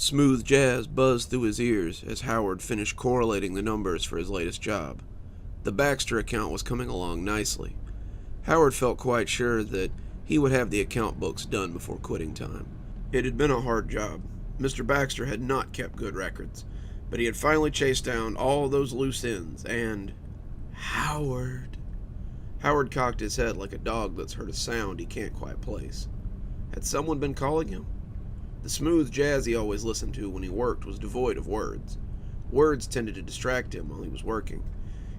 Smooth jazz buzzed through his ears as Howard finished correlating the numbers for his latest job. The Baxter account was coming along nicely. Howard felt quite sure that he would have the account books done before quitting time. It had been a hard job. Mr. Baxter had not kept good records, but he had finally chased down all those loose ends, and Howard cocked his head like a dog that's heard a sound he can't quite place. Had someone been calling him? The smooth jazz he always listened to when he worked was devoid of words. Words tended to distract him while he was working.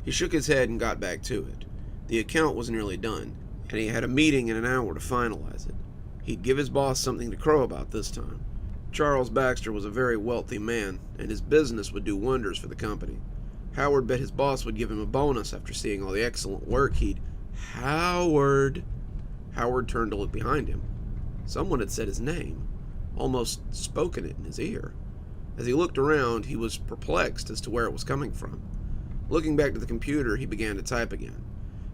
He shook his head and got back to it. The account was nearly done, and he had a meeting in an hour to finalize it. He'd give his boss something to crow about this time. Charles Baxter was a very wealthy man, and his business would do wonders for the company. Howard bet his boss would give him a bonus after seeing all the excellent work Howard turned to look behind him. Someone had said his name, almost spoken it in his ear. As he looked around, he was perplexed as to where it was coming from. Looking back to the computer, he began to type again.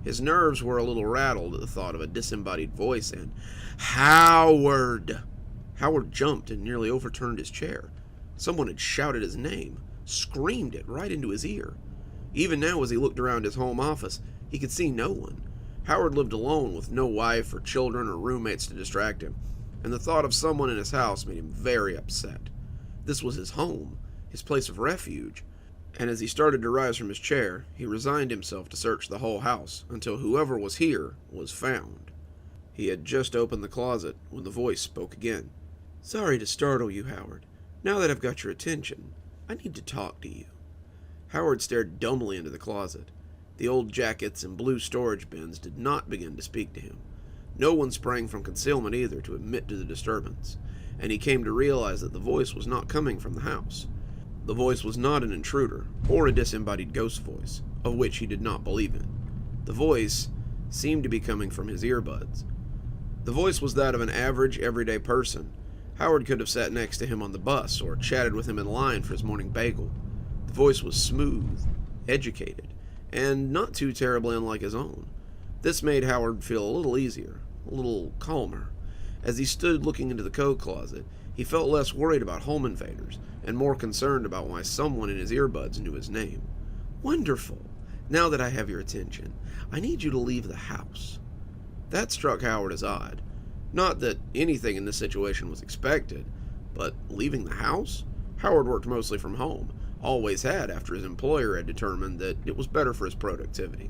His nerves were a little rattled at the thought of a disembodied voice and Howard! Howard jumped and nearly overturned his chair. Someone had shouted his name, screamed it right into his ear. Even now, as he looked around his home office, he could see no one. Howard lived alone with no wife or children or roommates to distract him, and the thought of someone in his house made him very upset. This was his home, his place of refuge, and as he started to rise from his chair, he resigned himself to search the whole house until whoever was here was found. He had just opened the closet when the voice spoke again. "Sorry to startle you, Howard. Now that I've got your attention, I need to talk to you." Howard stared dumbly into the closet. The old jackets and blue storage bins did not begin to speak to him. No one sprang from concealment either to admit to the disturbance, and he came to realize that the voice was not coming from the house. The voice was not an intruder, or a disembodied ghost voice, of which he did not believe in. The voice seemed to be coming from his earbuds. The voice was that of an average, everyday person. Howard could have sat next to him on the bus, or chatted with him in line for his morning bagel. The voice was smooth, educated, and not too terribly unlike his own. This made Howard feel a little easier, a little calmer. As he stood looking into the coat closet, he felt less worried about home invaders, and more concerned about why someone in his earbuds knew his name. "Wonderful. Now that I have your attention, I need you to leave the house." That struck Howard as odd. Not that anything in this situation was expected, but leaving the house? Howard worked mostly from home, always had after his employer had determined that it was better for his productivity.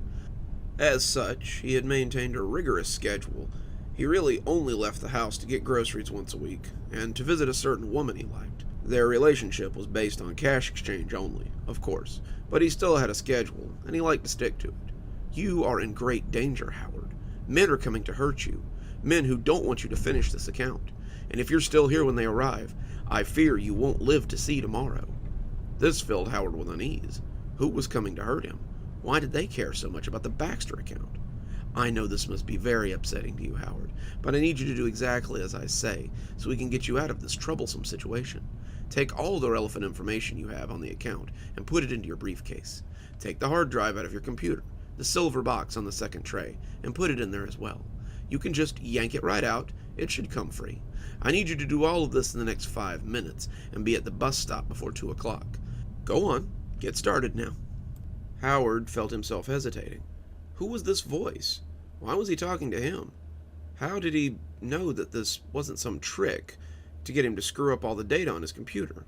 As such, he had maintained a rigorous schedule. He really only left the house to get groceries once a week, and to visit a certain woman he liked. Their relationship was based on cash exchange only, of course, but he still had a schedule, and he liked to stick to it. "You are in great danger, Howard. Men are coming to hurt you. Men who don't want you to finish this account. And if you're still here when they arrive, I fear you won't live to see tomorrow." This filled Howard with unease. Who was coming to hurt him? Why did they care so much about the Baxter account? "I know this must be very upsetting to you, Howard, but I need you to do exactly as I say, so we can get you out of this troublesome situation. Take all the relevant information you have on the account and put it into your briefcase. Take the hard drive out of your computer, the silver box on the second tray, and put it in there as well. You can just yank it right out. It should come free. I need you to do all of this in the next 5 minutes and be at the bus stop before 2 o'clock. Go on. Get started now." Howard felt himself hesitating. Who was this voice? Why was he talking to him? How did he know that this wasn't some trick to get him to screw up all the data on his computer?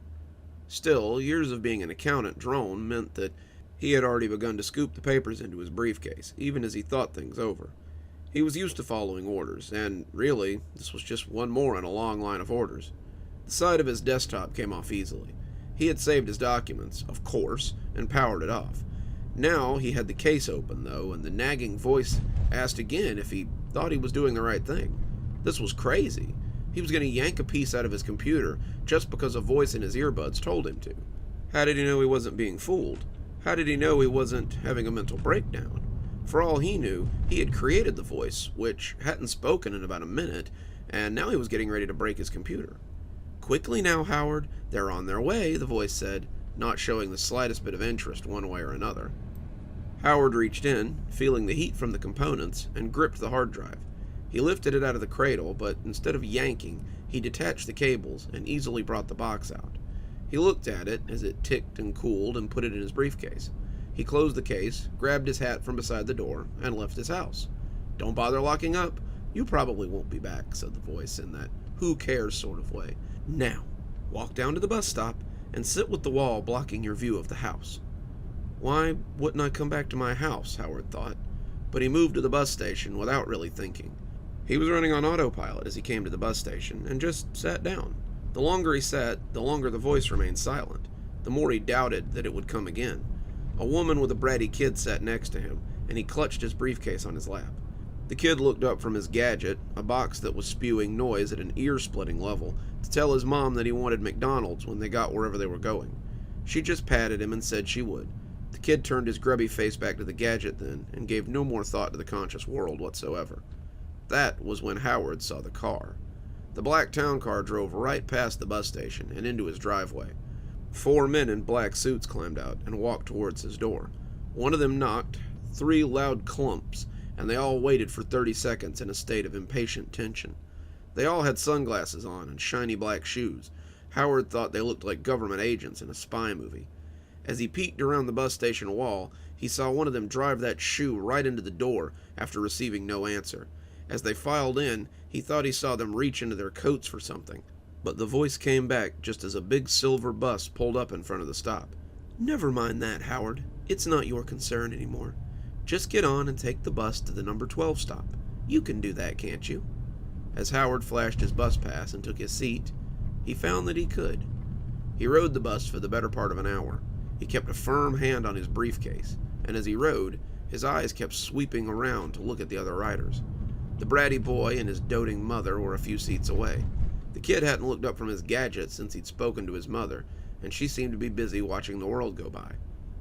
Still, years of being an accountant drone meant that he had already begun to scoop the papers into his briefcase, even as he thought things over. He was used to following orders, and really, this was just one more in a long line of orders. The side of his desktop came off easily. He had saved his documents, of course, and powered it off. Now he had the case open, though, and the nagging voice asked again if he thought he was doing the right thing. This was crazy. He was going to yank a piece out of his computer just because a voice in his earbuds told him to. How did he know he wasn't being fooled? How did he know he wasn't having a mental breakdown? For all he knew, he had created the voice, which hadn't spoken in about a minute, and now he was getting ready to break his computer. "Quickly now, Howard. They're on their way," the voice said, not showing the slightest bit of interest one way or another. Howard reached in, feeling the heat from the components, and gripped the hard drive. He lifted it out of the cradle, but instead of yanking, he detached the cables and easily brought the box out. He looked at it as it ticked and cooled and put it in his briefcase. He closed the case, grabbed his hat from beside the door, and left his house. "Don't bother locking up. You probably won't be back," said the voice in that who cares sort of way. "Now, walk down to the bus stop and sit with the wall blocking your view of the house." Why wouldn't I come back to my house, Howard thought, but he moved to the bus station without really thinking. He was running on autopilot as he came to the bus station and just sat down. The longer he sat, the longer the voice remained silent, the more he doubted that it would come again. A woman with a bratty kid sat next to him, and he clutched his briefcase on his lap. The kid looked up from his gadget, a box that was spewing noise at an ear-splitting level, to tell his mom that he wanted McDonald's when they got wherever they were going. She just patted him and said she would. The kid turned his grubby face back to the gadget then, and gave no more thought to the conscious world whatsoever. That was when Howard saw the car. The black town car drove right past the bus station and into his driveway. 4 men in black suits climbed out and walked towards his door. One of them knocked, 3 loud clumps, and they all waited for 30 seconds in a state of impatient tension. They all had sunglasses on and shiny black shoes. Howard thought they looked like government agents in a spy movie. As he peeked around the bus station wall, he saw one of them drive that shoe right into the door after receiving no answer. As they filed in, he thought he saw them reach into their coats for something. But the voice came back just as a big silver bus pulled up in front of the stop. "Never mind that, Howard. It's not your concern anymore. Just get on and take the bus to the number 12 stop. You can do that, can't you?" As Howard flashed his bus pass and took his seat, he found that he could. He rode the bus for the better part of an hour. He kept a firm hand on his briefcase, and as he rode, his eyes kept sweeping around to look at the other riders. The bratty boy and his doting mother were a few seats away. The kid hadn't looked up from his gadget since he'd spoken to his mother, and she seemed to be busy watching the world go by.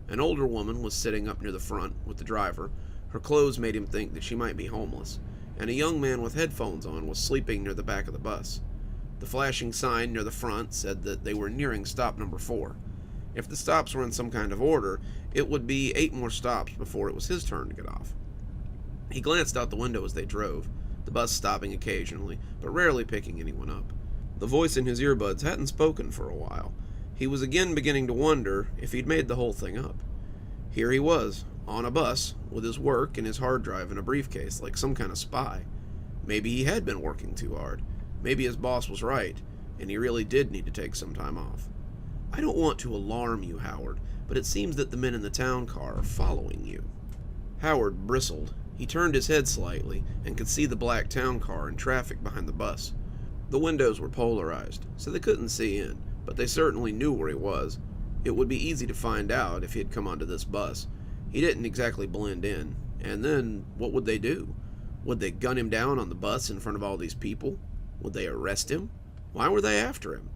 An older woman was sitting up near the front with the driver. Her clothes made him think that she might be homeless, and a young man with headphones on was sleeping near the back of the bus. The flashing sign near the front said that they were nearing stop number 4. If the stops were in some kind of order, it would be 8 more stops before it was his turn to get off. He glanced out the window as they drove, the bus stopping occasionally, but rarely picking anyone up. The voice in his earbuds hadn't spoken for a while. He was again beginning to wonder if he'd made the whole thing up. Here he was, on a bus, with his work and his hard drive in a briefcase like some kind of spy. Maybe he had been working too hard. Maybe his boss was right, and he really did need to take some time off. "I don't want to alarm you, Howard, but it seems that the men in the town car are following you." Howard bristled. He turned his head slightly and could see the black town car in traffic behind the bus. The windows were polarized, so they couldn't see in, but they certainly knew where he was. It would be easy to find out if he had come onto this bus. He didn't exactly blend in, and then what would they do? Would they gun him down on the bus in front of all these people? Would they arrest him? Why were they after him?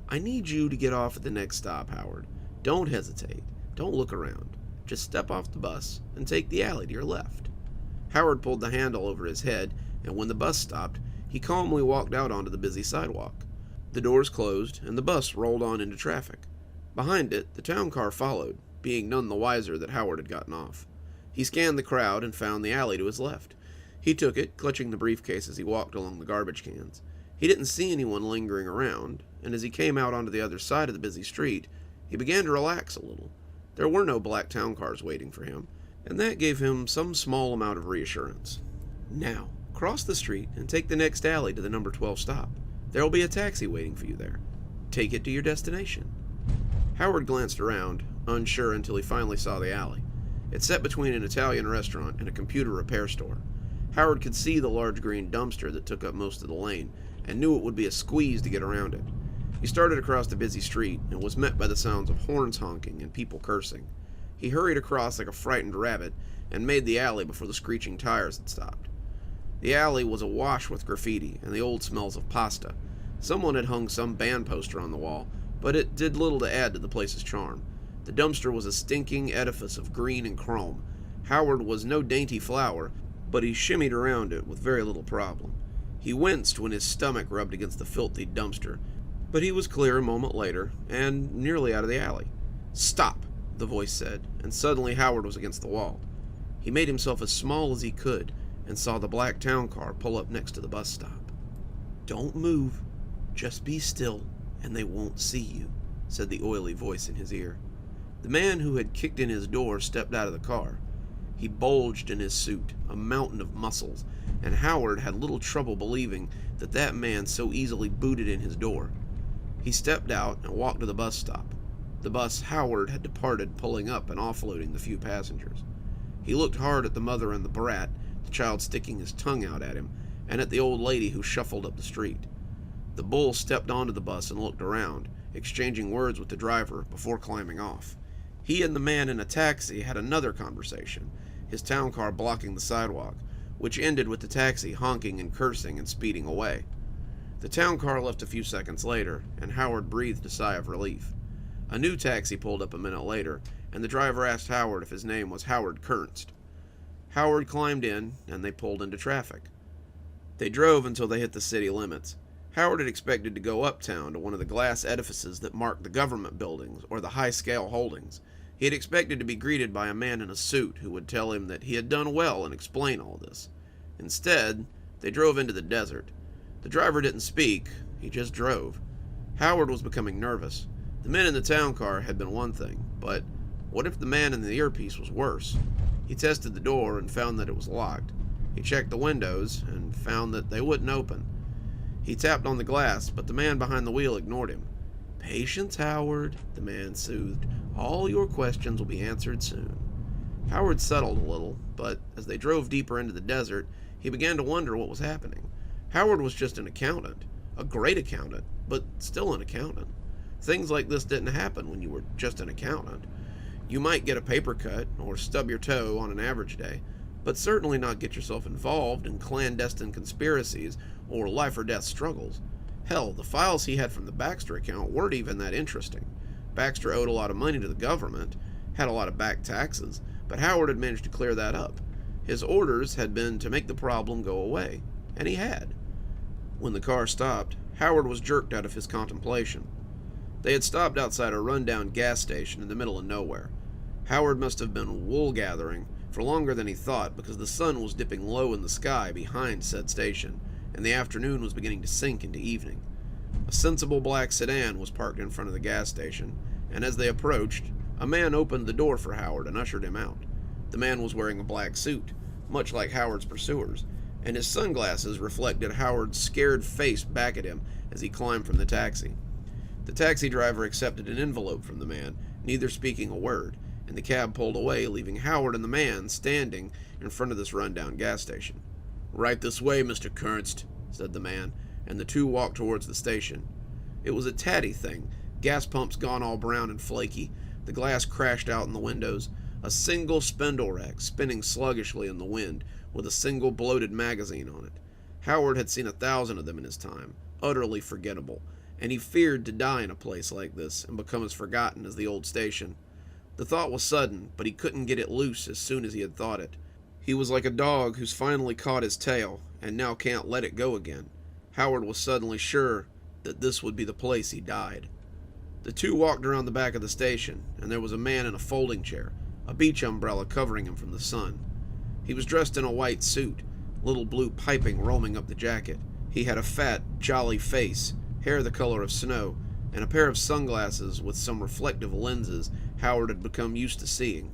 "I need you to get off at the next stop, Howard. Don't hesitate. Don't look around. Just step off the bus and take the alley to your left." Howard pulled the handle over his head, and when the bus stopped, he calmly walked out onto the busy sidewalk. The doors closed, and the bus rolled on into traffic. Behind it, the town car followed, being none the wiser that Howard had gotten off. He scanned the crowd and found the alley to his left. He took it, clutching the briefcase as he walked along the garbage cans. He didn't see anyone lingering around, and as he came out onto the other side of the busy street, he began to relax a little. There were no black town cars waiting for him, and that gave him some small amount of reassurance. "Now, cross the street and take the next alley to the number 12 stop. There will be a taxi waiting for you there. Take it to your destination." Howard glanced around, unsure until he finally saw the alley. It sat between an Italian restaurant and a computer repair store. Howard could see the large green dumpster that took up most of the lane, and knew it would be a squeeze to get around it. He started across the busy street, and was met by the sounds of horns honking and people cursing. He hurried across like a frightened rabbit, and made the alley before the screeching tires had stopped. The alley was awash with graffiti and the old smells of pasta. Someone had hung some band poster on the wall, but it did little to add to the place's charm. The dumpster was a stinking edifice of green and chrome. Howard was no dainty flower, but he shimmied around it with very little problem. He winced when his stomach rubbed against the filthy dumpster, but he was clear a moment later, and nearly out of the alley. "Stop," the voice said, and suddenly Howard was against the wall. He made himself as small as he could, and saw the black town car pull up next to the bus stop. "Don't move. Just be still, and they won't see you," said the oily voice in his ear. The man who had kicked in his door stepped out of the car. He bulged in his suit, a mountain of muscles, and Howard had little trouble believing that man so easily booted in his door. He stepped out and walked to the bus stop. The bus Howard had departed, pulling up and offloading the few passengers. He looked hard at the mother and the brat, the child sticking his tongue out at him, and at the old lady who shuffled up the street. The bull stepped onto the bus and looked around, exchanging words with the driver before climbing off. He and the man in a taxi had another conversation, his town car blocking the sidewalk, which ended with the taxi honking and cursing and speeding away. The town car left a few seconds later, and Howard breathed a sigh of relief. A new taxi pulled up a minute later, and the driver asked Howard if his name was Howard Kernst. Howard climbed in, and they pulled into traffic. They drove until they hit the city limits. Howard had expected to go uptown to one of the glass edifices that marked the government buildings or the high-scale holdings. He had expected to be greeted by a man in a suit who would tell him that he had done well and explain all this. Instead, they drove into the desert. The driver didn't speak, he just drove. Howard was becoming nervous. The men in the town car had been one thing, but what if the man in the earpiece was worse? He tested the door and found that it was locked. He checked the windows and found that they wouldn't open. He tapped on the glass, but the man behind the wheel ignored him. "Patience, Howard," the man soothed. "All your questions will be answered soon." Howard settled a little, but as they drove deeper into the desert, he began to wonder what was happening. Howard was just an accountant, a great accountant, but still an accountant. Things like this didn't happen when you were just an accountant. You might get a paper cut or stub your toe on an average day, but certainly not get yourself involved in clandestine conspiracies or life or death struggles. Hell, the files he had from the Baxter account weren't even that interesting. Baxter owed a lot of money to the government, had a lot of back taxes, but Howard had managed to clear that up. His orders had been to make the problem go away, and he had. When the car stopped, Howard was jerked out of his contemplation. They had stopped outside a rundown gas station in the middle of nowhere. Howard must have been wool gathering for longer than he thought, because the sun was dipping low in the sky behind said station, and the afternoon was beginning to sink into evening. A sensible black sedan was parked in front of the gas station, and as they approached, a man opened the door for Howard and ushered him out. The man was wearing a black suit, much like Howard's pursuers, and his sunglasses reflected Howard's scared face back at him as he climbed from the taxi. The taxi driver accepted an envelope from the man, neither speaking a word, and the cab pulled away, leaving Howard and the man standing in front of this rundown gas station. "Right this way, Mr. Kernst," said the man, and the two walked towards the station. It was a tatty thing, gas pumps gone all brown and flaky, the glass crashed out in the windows, a single spindle rack spinning sluggishly in the wind with a single bloated magazine on it. Howard had seen 1,000 of them in his time, utterly forgettable, and he feared to die in a place like this and become as forgotten as the old station. The thought was sudden, but he couldn't get it loose as soon as he had thought it. He was like a dog who's finally caught his tail and now can't let it go again. Howard was suddenly sure that this would be the place he died. The two walked around the back of the station, and there was a man in a folding chair, a beach umbrella covering him from the sun. He was dressed in a white suit, little blue piping roaming up the jacket. He had a fat, jolly face, hair the color of snow, and a pair of sunglasses with some reflective lenses Howard had become used to seeing.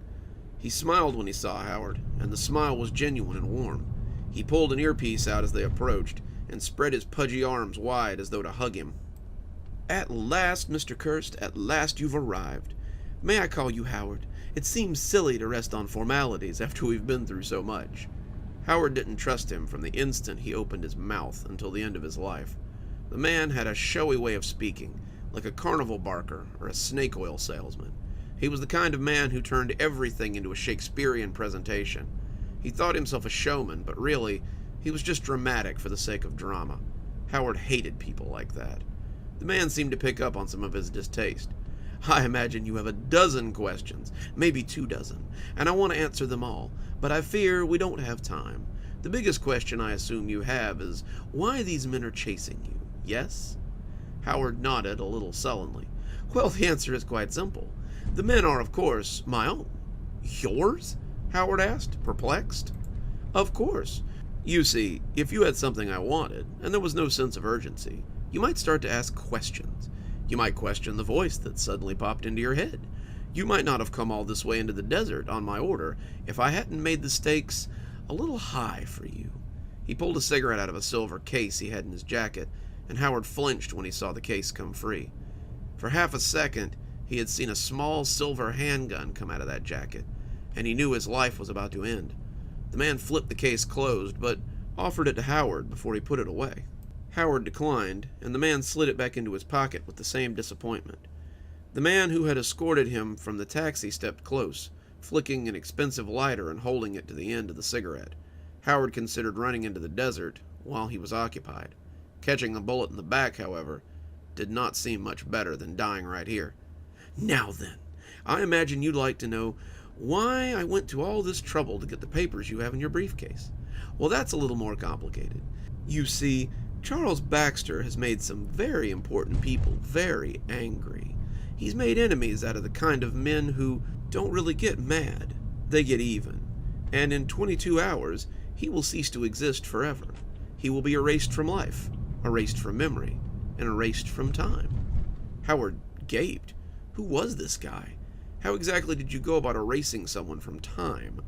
He smiled when he saw Howard, and the smile was genuine and warm. He pulled an earpiece out as they approached, and spread his pudgy arms wide as though to hug him. "At last, Mr. Kernst, at last you've arrived. May I call you Howard? It seems silly to rest on formalities after we've been through so much." Howard didn't trust him from the instant he opened his mouth until the end of his life. The man had a showy way of speaking, like a carnival barker or a snake oil salesman. He was the kind of man who turned everything into a Shakespearean presentation. He thought himself a showman, but really, he was just dramatic for the sake of drama. Howard hated people like that. The man seemed to pick up on some of his distaste. "I imagine you have a dozen questions, maybe 24, and I want to answer them all, but I fear we don't have time. The biggest question I assume you have is why these men are chasing you, yes?" Howard nodded a little sullenly. "Well, the answer is quite simple. The men are, of course, my own." "Yours?" Howard asked, perplexed. "Of course. You see, if you had something I wanted, and there was no sense of urgency, you might start to ask questions. You might question the voice that suddenly popped into your head. You might not have come all this way into the desert on my order if I hadn't made the stakes a little high for you. He pulled a cigarette out of a silver case he had in his jacket, and Howard flinched when he saw the case come free. For half a second, he had seen a small silver handgun come out of that jacket, and he knew his life was about to end. The man flipped the case closed, but offered it to Howard before he put it away. Howard declined, and the man slid it back into his pocket with the same disappointment. The man who had escorted him from the taxi stepped close, flicking an expensive lighter and holding it to the end of the cigarette. Howard considered running into the desert while he was occupied. Catching a bullet in the back, however, did not seem much better than dying right here. Now then, I imagine you'd like to know why I went to all this trouble to get the papers you have in your briefcase. Well, that's a little more complicated. You see, Charles Baxter has made some very important people very angry. He's made enemies out of the kind of men who don't really get mad. They get even. And in 22 hours, he will cease to exist forever. He will be erased from life, erased from memory, and erased from time. Howard gaped. Who was this guy? How exactly did you go about erasing someone from time?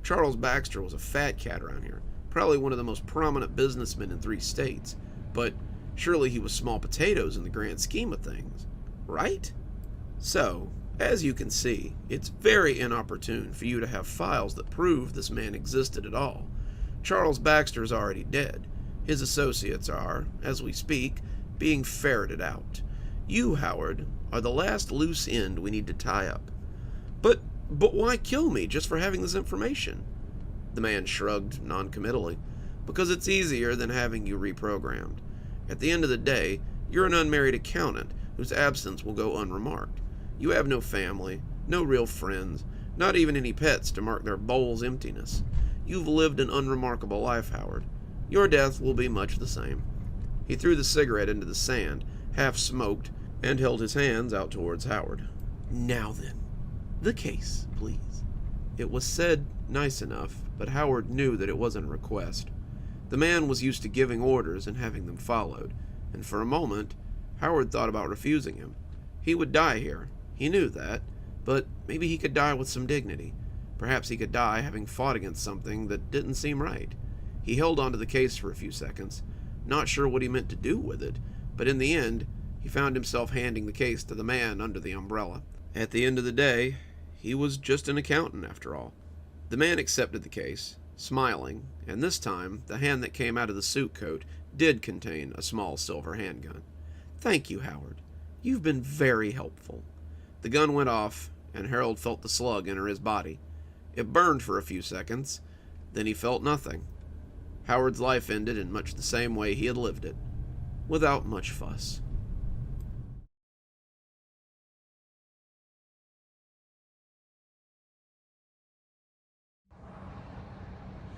Charles Baxter was a fat cat around here, probably one of the most prominent businessmen in 3 states, but surely he was small potatoes in the grand scheme of things, right? So, as you can see, it's very inopportune for you to have files that prove this man existed at all. Charles Baxter is already dead. His associates are, as we speak, being ferreted out. You, Howard, are the last loose end we need to tie up. But why kill me just for having this information? The man shrugged noncommittally. Because it's easier than having you reprogrammed. At the end of the day, you're an unmarried accountant whose absence will go unremarked. You have no family, no real friends, not even any pets to mark their bowl's emptiness. You've lived an unremarkable life, Howard. Your death will be much the same. He threw the cigarette into the sand, half smoked, and held his hands out towards Howard. Now then, the case, please. It was said nice enough, but Howard knew that it wasn't a request. The man was used to giving orders and having them followed, and for a moment, Howard thought about refusing him. He would die here. He knew that, but maybe he could die with some dignity. Perhaps he could die having fought against something that didn't seem right. He held onto the case for a few seconds, not sure what he meant to do with it, but in the end, he found himself handing the case to the man under the umbrella. At the end of the day, he was just an accountant after all. The man accepted the case, smiling, and this time the hand that came out of the suit coat did contain a small silver handgun. Thank you, Howard. You've been very helpful. The gun went off, and Harold felt the slug enter his body. It burned for a few seconds, then he felt nothing. Howard's life ended in much the same way he had lived it, without much fuss.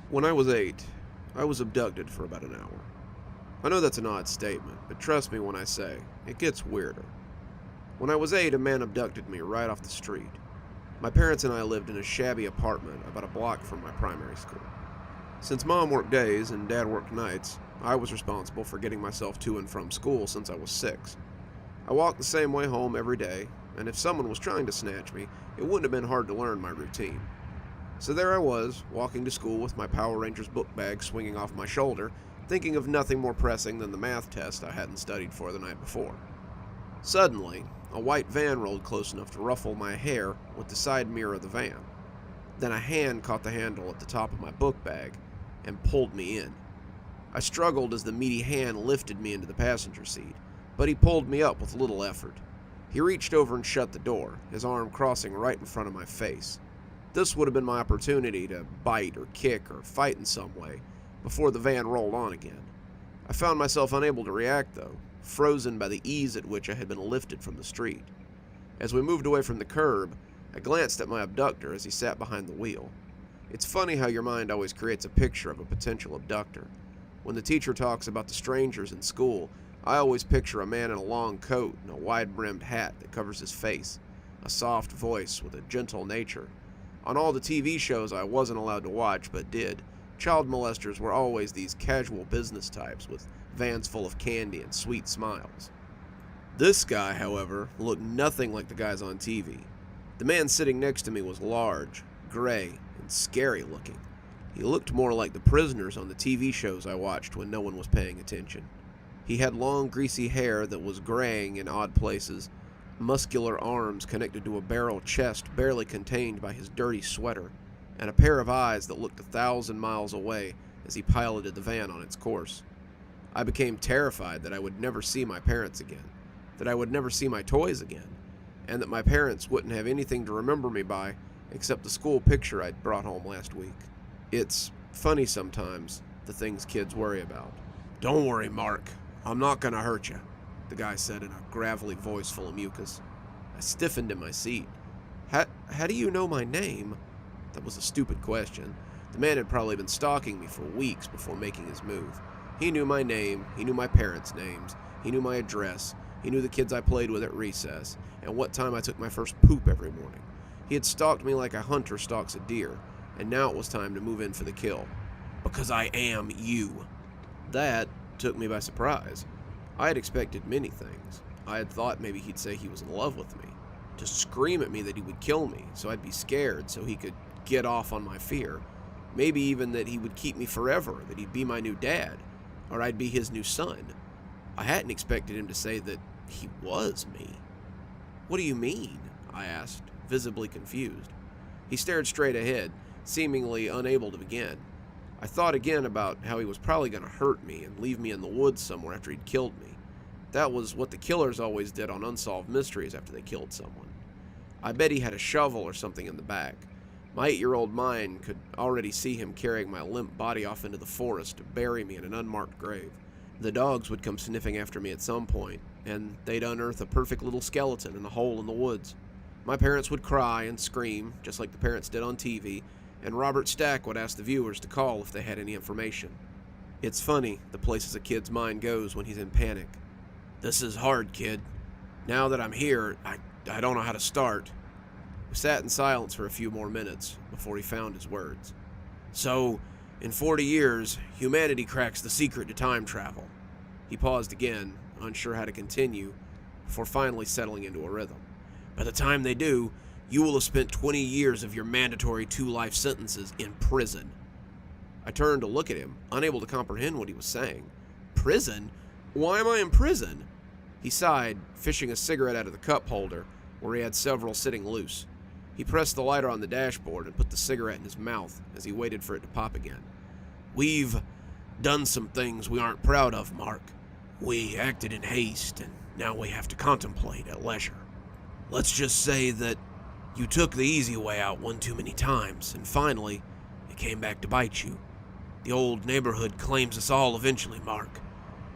When I was 8, I was abducted for about an hour. I know that's an odd statement, but trust me when I say, it gets weirder. When I was 8, a man abducted me right off the street. My parents and I lived in a shabby apartment about a block from my primary school. Since Mom worked days and Dad worked nights, I was responsible for getting myself to and from school since I was 6. I walked the same way home every day, and if someone was trying to snatch me, it wouldn't have been hard to learn my routine. So there I was, walking to school with my Power Rangers book bag swinging off my shoulder, thinking of nothing more pressing than the math test I hadn't studied for the night before. Suddenly, a white van rolled close enough to ruffle my hair with the side mirror of the van. Then a hand caught the handle at the top of my book bag and pulled me in. I struggled as the meaty hand lifted me into the passenger seat, but he pulled me up with little effort. He reached over and shut the door, his arm crossing right in front of my face. This would have been my opportunity to bite or kick or fight in some way before the van rolled on again. I found myself unable to react, though, frozen by the ease at which I had been lifted from the street. As we moved away from the curb, I glanced at my abductor as he sat behind the wheel. It's funny how your mind always creates a picture of a potential abductor. When the teacher talks about the strangers in school, I always picture a man in a long coat and a wide-brimmed hat that covers his face, a soft voice with a gentle nature. On all the TV shows I wasn't allowed to watch but did, Child molesters were always these casual business types with vans full of candy and sweet smiles. This guy, however, looked nothing like the guys on TV. The man sitting next to me was large, gray, and scary looking. He looked more like the prisoners on the TV shows I watched when no one was paying attention. He had long, greasy hair that was graying in odd places, muscular arms connected to a barrel chest barely contained by his dirty sweater, and a pair of eyes that looked 1,000 miles away as he piloted the van on its course. I became terrified that I would never see my parents again, that I would never see my toys again, and that my parents wouldn't have anything to remember me by except the school picture I'd brought home last week. It's funny sometimes, the things kids worry about. "Don't worry, Mark. I'm not gonna hurt you," the guy said in a gravelly voice full of mucus. I stiffened in my seat. How do you know my name?" That was a stupid question. The man had probably been stalking me for weeks before making his move. He knew my name, he knew my parents' names, he knew my address, he knew the kids I played with at recess, and what time I took my first poop every morning. He had stalked me like a hunter stalks a deer, and now it was time to move in for the kill. "Because I am you." That took me by surprise. I had expected many things. I had thought maybe he'd say he was in love with me, to scream at me that he would kill me, so I'd be scared so he could get off on my fear. Maybe even that he would keep me forever, that he'd be my new dad, or I'd be his new son. I hadn't expected him to say that he was me. "What do you mean?" I asked, visibly confused. He stared straight ahead, seemingly unable to begin. I thought again about how he was probably going to hurt me and leave me in the woods somewhere after he'd killed me. That was what the killers always did on unsolved mysteries after they killed someone. I bet he had a shovel or something in the back. My 8-year-old mind could already see him carrying my limp body off into the forest to bury me in an unmarked grave. The dogs would come sniffing after me at some point, and they'd unearth a perfect little skeleton in a hole in the woods. My parents would cry and scream, just like the parents did on TV, and Robert Stack would ask the viewers to call if they had any information. It's funny, the places a kid's mind goes when he's in panic. "This is hard, kid. Now that I'm here, I don't know how to start." We sat in silence for a few more minutes before he found his words. "So, in 40 years, humanity cracks the secret to time travel." He paused again, unsure how to continue, before finally settling into a rhythm. "By the time they do, you will have spent 20 years of your mandatory 2 life sentences in prison." I turned to look at him, unable to comprehend what he was saying. "Prison? Why am I in prison?" He sighed, fishing a cigarette out of the cup holder, where he had several sitting loose. He pressed the lighter on the dashboard and put the cigarette in his mouth as he waited for it to pop again. "We've done some things we aren't proud of, Mark. We acted in haste, and now we have to contemplate at leisure. Let's just say that you took the easy way out one too many times, and finally, it came back to bite you. The old neighborhood claims us all eventually, Mark.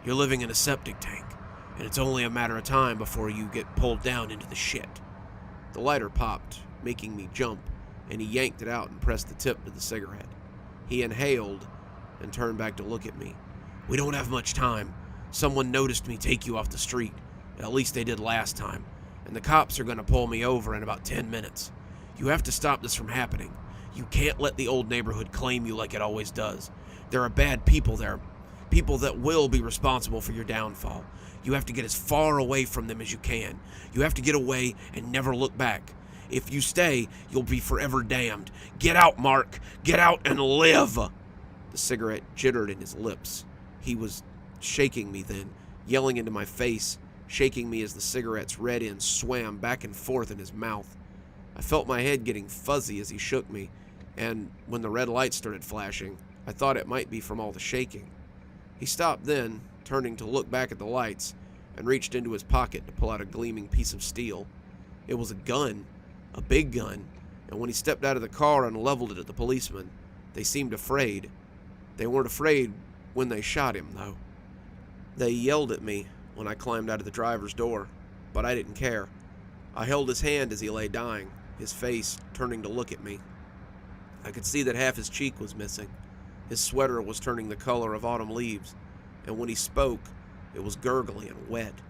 You're living in a septic tank, and it's only a matter of time before you get pulled down into the shit." The lighter popped, making me jump, and he yanked it out and pressed the tip to the cigarette. He inhaled and turned back to look at me. "We don't have much time. Someone noticed me take you off the street. At least they did last time. And the cops are going to pull me over in about 10 minutes. You have to stop this from happening. You can't let the old neighborhood claim you like it always does. There are bad people there, people that will be responsible for your downfall. You have to get as far away from them as you can. You have to get away and never look back. If you stay, you'll be forever damned. Get out, Mark! Get out and live!" The cigarette jittered in his lips. He was shaking me then, yelling into my face, shaking me as the cigarette's red end swam back and forth in his mouth. I felt my head getting fuzzy as he shook me, and when the red light started flashing, I thought it might be from all the shaking. He stopped then, turning to look back at the lights, and reached into his pocket to pull out a gleaming piece of steel. It was a gun, a big gun, and when he stepped out of the car and leveled it at the policeman, they seemed afraid. They weren't afraid when they shot him, though. They yelled at me when I climbed out of the driver's door, but I didn't care. I held his hand as he lay dying, his face turning to look at me. I could see that half his cheek was missing. His sweater was turning the color of autumn leaves, and when he spoke, it was gurgly and wet.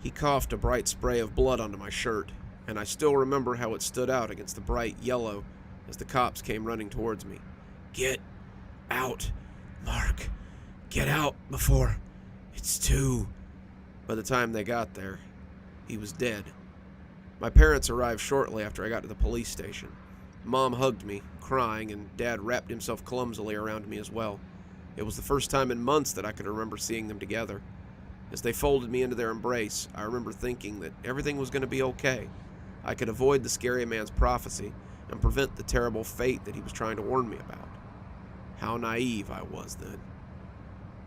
He coughed a bright spray of blood onto my shirt, and I still remember how it stood out against the bright yellow as the cops came running towards me. Get Out, Mark. Get out before it's too... By the time they got there, he was dead. My parents arrived shortly after I got to the police station. Mom hugged me, crying, and Dad wrapped himself clumsily around me as well. It was the first time in months that I could remember seeing them together. As they folded me into their embrace, I remember thinking that everything was going to be okay. I could avoid the scary man's prophecy and prevent the terrible fate that he was trying to warn me about. How naive I was then.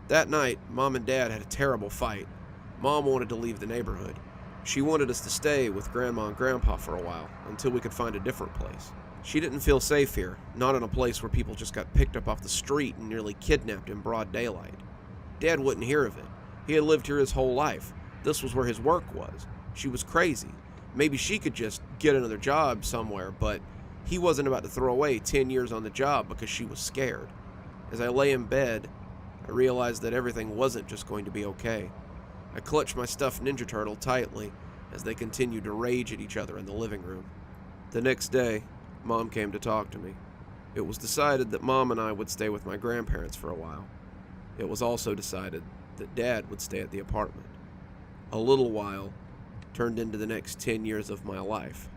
That night, Mom and Dad had a terrible fight. Mom wanted to leave the neighborhood. She wanted us to stay with Grandma and Grandpa for a while, until we could find a different place. She didn't feel safe here, not in a place where people just got picked up off the street and nearly kidnapped in broad daylight. Dad wouldn't hear of it. He had lived here his whole life. This was where his work was. She was crazy. Maybe she could just get another job somewhere, but he wasn't about to throw away 10 years on the job because she was scared. As I lay in bed, I realized that everything wasn't just going to be okay. I clutched my stuffed Ninja Turtle tightly as they continued to rage at each other in the living room. The next day, Mom came to talk to me. It was decided that Mom and I would stay with my grandparents for a while. It was also decided that Dad would stay at the apartment. A little while turned into the next 10 years of my life.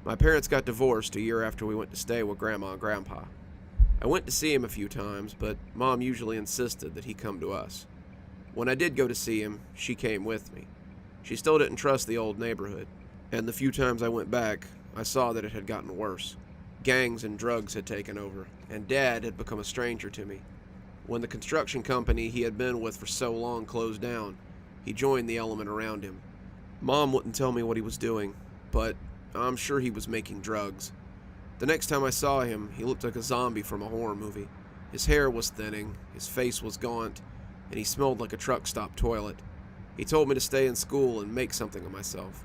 My parents got divorced a year after we went to stay with Grandma and Grandpa. I went to see him a few times, but Mom usually insisted that he come to us. When I did go to see him, she came with me. She still didn't trust the old neighborhood, and the few times I went back, I saw that it had gotten worse. Gangs and drugs had taken over, and Dad had become a stranger to me. When the construction company he had been with for so long closed down, he joined the element around him. Mom wouldn't tell me what he was doing, but I'm sure he was making drugs. The next time I saw him, he looked like a zombie from a horror movie. His hair was thinning, his face was gaunt, and he smelled like a truck stop toilet. He told me to stay in school and make something of myself.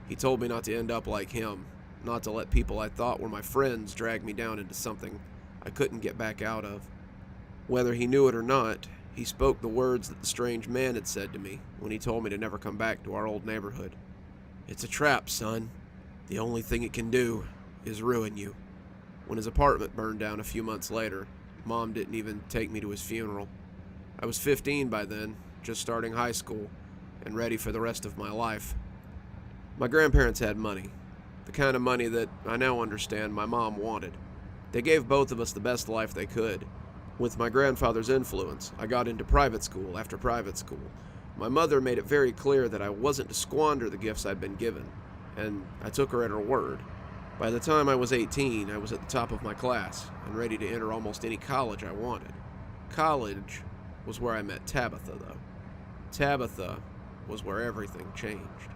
He told me not to end up like him, not to let people I thought were my friends drag me down into something I couldn't get back out of. Whether he knew it or not, he spoke the words that the strange man had said to me when he told me to never come back to our old neighborhood. "It's a trap, son. The only thing it can do is ruin you." When his apartment burned down a few months later, Mom didn't even take me to his funeral. I was 15 by then, just starting high school, and ready for the rest of my life. My grandparents had money, the kind of money that I now understand my mom wanted. They gave both of us the best life they could. With my grandfather's influence, I got into private school after private school. My mother made it very clear that I wasn't to squander the gifts I'd been given, and I took her at her word. By the time I was 18, I was at the top of my class and ready to enter almost any college I wanted. College was where I met Tabitha, though. Tabitha was where everything changed.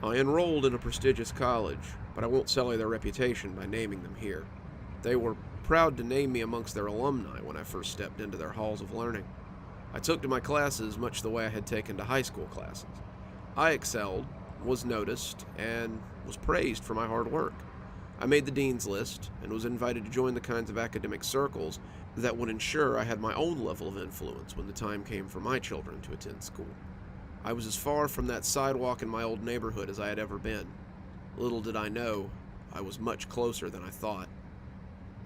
I enrolled in a prestigious college, but I won't sully their reputation by naming them here. They were proud to name me amongst their alumni when I first stepped into their halls of learning. I took to my classes much the way I had taken to high school classes. I excelled, was noticed, and was praised for my hard work. I made the dean's list and was invited to join the kinds of academic circles that would ensure I had my own level of influence when the time came for my children to attend school. I was as far from that sidewalk in my old neighborhood as I had ever been. Little did I know, I was much closer than I thought.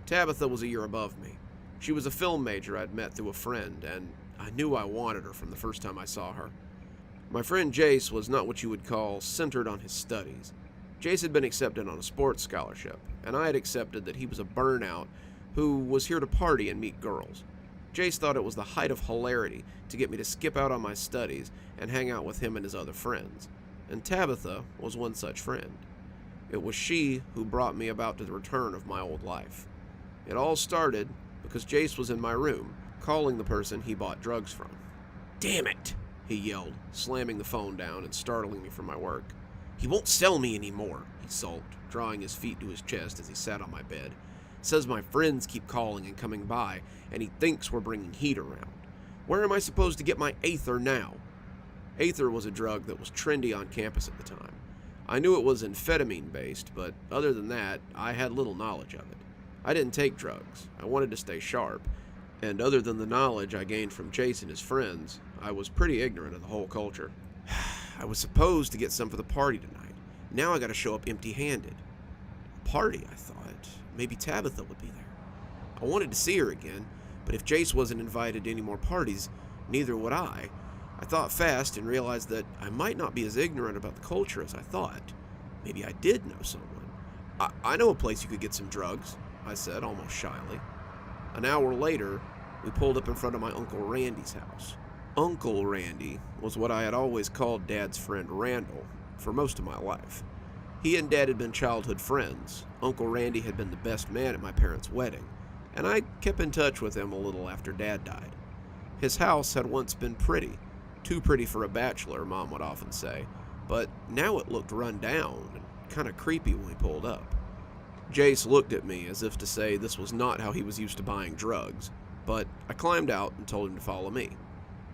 Tabitha was a year above me. She was a film major I'd met through a friend, and I knew I wanted her from the first time I saw her. My friend Jace was not what you would call centered on his studies. Jace had been accepted on a sports scholarship, and I had accepted that he was a burnout who was here to party and meet girls. Jace thought it was the height of hilarity to get me to skip out on my studies and hang out with him and his other friends, and Tabitha was one such friend. It was she who brought me about to the return of my old life. It all started because Jace was in my room, calling the person he bought drugs from. "Damn it!" he yelled, slamming the phone down and startling me from my work. "He won't sell me anymore," he sulked, drawing his feet to his chest as he sat on my bed. "Says my friends keep calling and coming by, and he thinks we're bringing heat around. Where am I supposed to get my Aether now?" Aether was a drug that was trendy on campus at the time. I knew it was amphetamine-based, but other than that, I had little knowledge of it. I didn't take drugs. I wanted to stay sharp, and other than the knowledge I gained from Jace and his friends, I was pretty ignorant of the whole culture. I was supposed to get some for the party tonight. Now I gotta show up empty-handed. A party, I thought. Maybe Tabitha would be there. I wanted to see her again, But if Jace wasn't invited to any more parties, neither would I. I thought fast and realized that I might not be as ignorant about the culture as I thought. Maybe I did know someone. I know a place you could get some drugs, I said, almost shyly. An hour later, we pulled up in front of my Uncle Randy's house. Uncle Randy was what I had always called Dad's friend Randall for most of my life. He and Dad had been childhood friends. Uncle Randy had been the best man at my parents' wedding, and I kept in touch with him a little after Dad died. His house had once been pretty, too pretty for a bachelor, Mom would often say, but now it looked run down and kind of creepy when we pulled up. Jace looked at me as if to say this was not how he was used to buying drugs, but I climbed out and told him to follow me.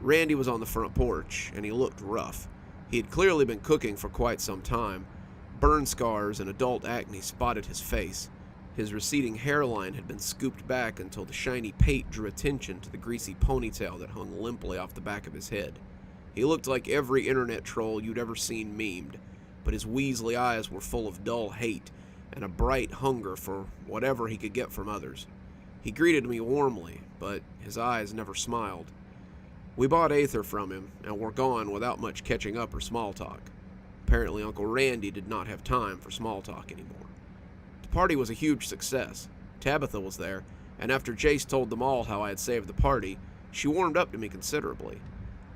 Randy was on the front porch, and he looked rough. He had clearly been cooking for quite some time. Burn scars and adult acne spotted his face. His receding hairline had been scooped back until the shiny pate drew attention to the greasy ponytail that hung limply off the back of his head. He looked like every internet troll you'd ever seen memed, but his weaselly eyes were full of dull hate and a bright hunger for whatever he could get from others. He greeted me warmly, but his eyes never smiled. We bought Aether from him, and were gone without much catching up or small talk. Apparently Uncle Randy did not have time for small talk anymore. The party was a huge success. Tabitha was there, and after Jace told them all how I had saved the party, she warmed up to me considerably.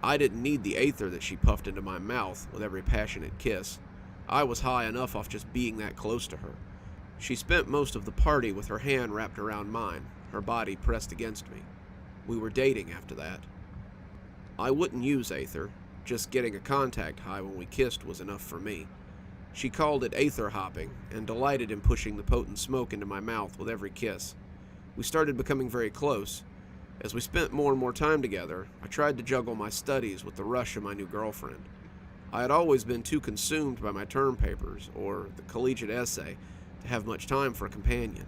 I didn't need the Aether that she puffed into my mouth with every passionate kiss. I was high enough off just being that close to her. She spent most of the party with her hand wrapped around mine, her body pressed against me. We were dating after that. I wouldn't use Aether. Just getting a contact high when we kissed was enough for me. She called it Aether hopping, and delighted in pushing the potent smoke into my mouth with every kiss. We started becoming very close. As we spent more and more time together, I tried to juggle my studies with the rush of my new girlfriend. I had always been too consumed by my term papers, or the collegiate essay, to have much time for a companion.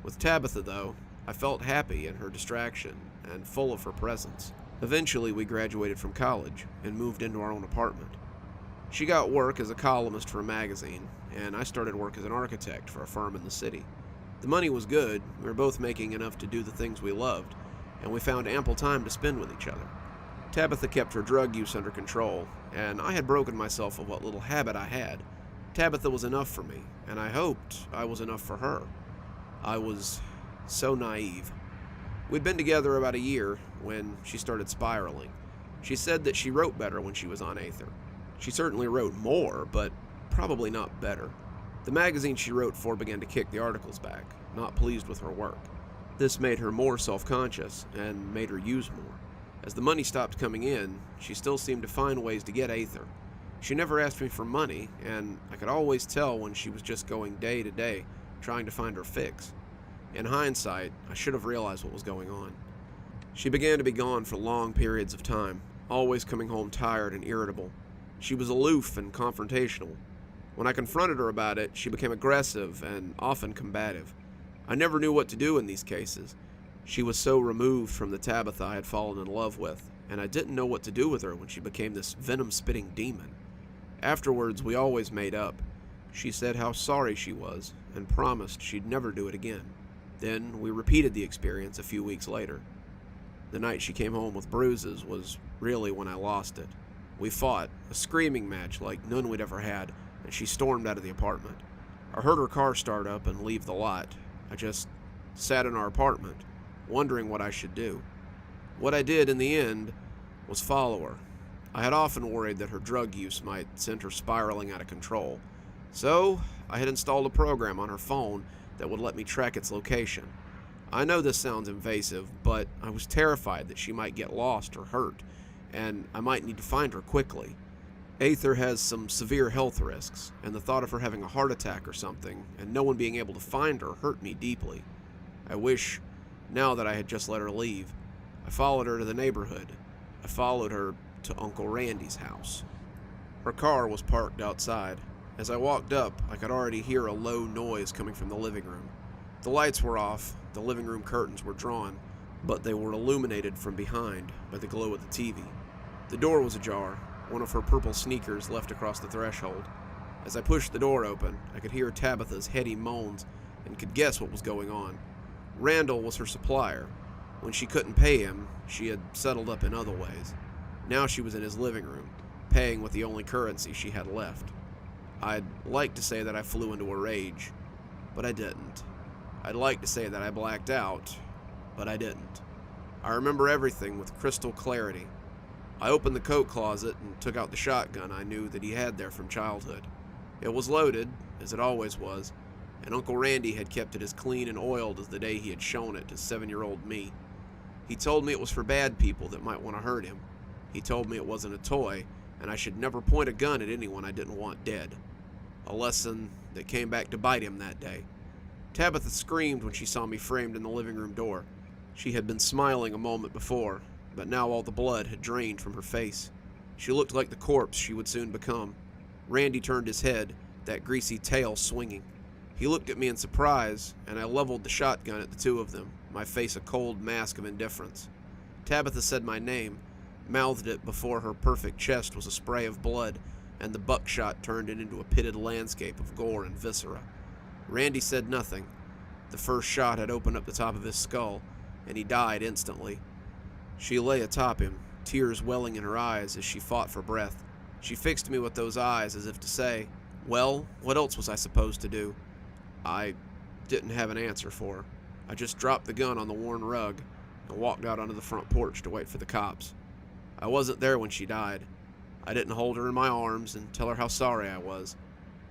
With Tabitha, though, I felt happy in her distraction, and full of her presence. Eventually, we graduated from college, and moved into our own apartment. She got work as a columnist for a magazine, and I started work as an architect for a firm in the city. The money was good, we were both making enough to do the things we loved, and we found ample time to spend with each other. Tabitha kept her drug use under control, and I had broken myself of what little habit I had. Tabitha was enough for me, and I hoped I was enough for her. I was so naive. We'd been together about a year when she started spiraling. She said that she wrote better when she was on Aether. She certainly wrote more, but probably not better. The magazine she wrote for began to kick the articles back, not pleased with her work. This made her more self-conscious and made her use more. As the money stopped coming in, she still seemed to find ways to get Aether. She never asked me for money, and I could always tell when she was just going day to day, trying to find her fix. In hindsight, I should have realized what was going on. She began to be gone for long periods of time, always coming home tired and irritable. She was aloof and confrontational. When I confronted her about it, she became aggressive and often combative. I never knew what to do in these cases. She was so removed from the Tabitha I had fallen in love with, and I didn't know what to do with her when she became this venom-spitting demon. Afterwards, we always made up. She said how sorry she was, and promised she'd never do it again. Then we repeated the experience a few weeks later. The night she came home with bruises was really when I lost it. We fought, a screaming match like none we'd ever had, and she stormed out of the apartment. I heard her car start up and leave the lot. I just sat in our apartment, wondering what I should do. What I did in the end was follow her. I had often worried that her drug use might send her spiraling out of control, so I had installed a program on her phone that would let me track its location. I know this sounds invasive, but I was terrified that she might get lost or hurt, and I might need to find her quickly. Aether has some severe health risks, and the thought of her having a heart attack or something, and no one being able to find her, hurt me deeply. I wish, now that I had just let her leave, I followed her to the neighborhood. I followed her to Uncle Randy's house. Her car was parked outside. As I walked up, I could already hear a low noise coming from the living room. The lights were off, the living room curtains were drawn, but they were illuminated from behind by the glow of the TV. The door was ajar, one of her purple sneakers left across the threshold. As I pushed the door open, I could hear Tabitha's heady moans and could guess what was going on. Randall was her supplier. When she couldn't pay him, she had settled up in other ways. Now she was in his living room, paying with the only currency she had left. I'd like to say that I flew into a rage, but I didn't. I'd like to say that I blacked out, but I didn't. I remember everything with crystal clarity. I opened the coat closet and took out the shotgun I knew that he had there from childhood. It was loaded, as it always was, and Uncle Randy had kept it as clean and oiled as the day he had shown it to 7-year-old me. He told me it was for bad people that might want to hurt him. He told me it wasn't a toy, and I should never point a gun at anyone I didn't want dead. A lesson that came back to bite him that day. Tabitha screamed when she saw me framed in the living room door. She had been smiling a moment before, but now all the blood had drained from her face. She looked like the corpse she would soon become. Randy turned his head, that greasy tail swinging. He looked at me in surprise, and I leveled the shotgun at the two of them, my face a cold mask of indifference. Tabitha said my name, mouthed it before her perfect chest was a spray of blood, and the buckshot turned it into a pitted landscape of gore and viscera. Randy said nothing. The first shot had opened up the top of his skull, and he died instantly. She lay atop him, tears welling in her eyes as she fought for breath. She fixed me with those eyes as if to say, well, what else was I supposed to do? I didn't have an answer for her. I just dropped the gun on the worn rug and walked out onto the front porch to wait for the cops. I wasn't there when she died. I didn't hold her in my arms and tell her how sorry I was.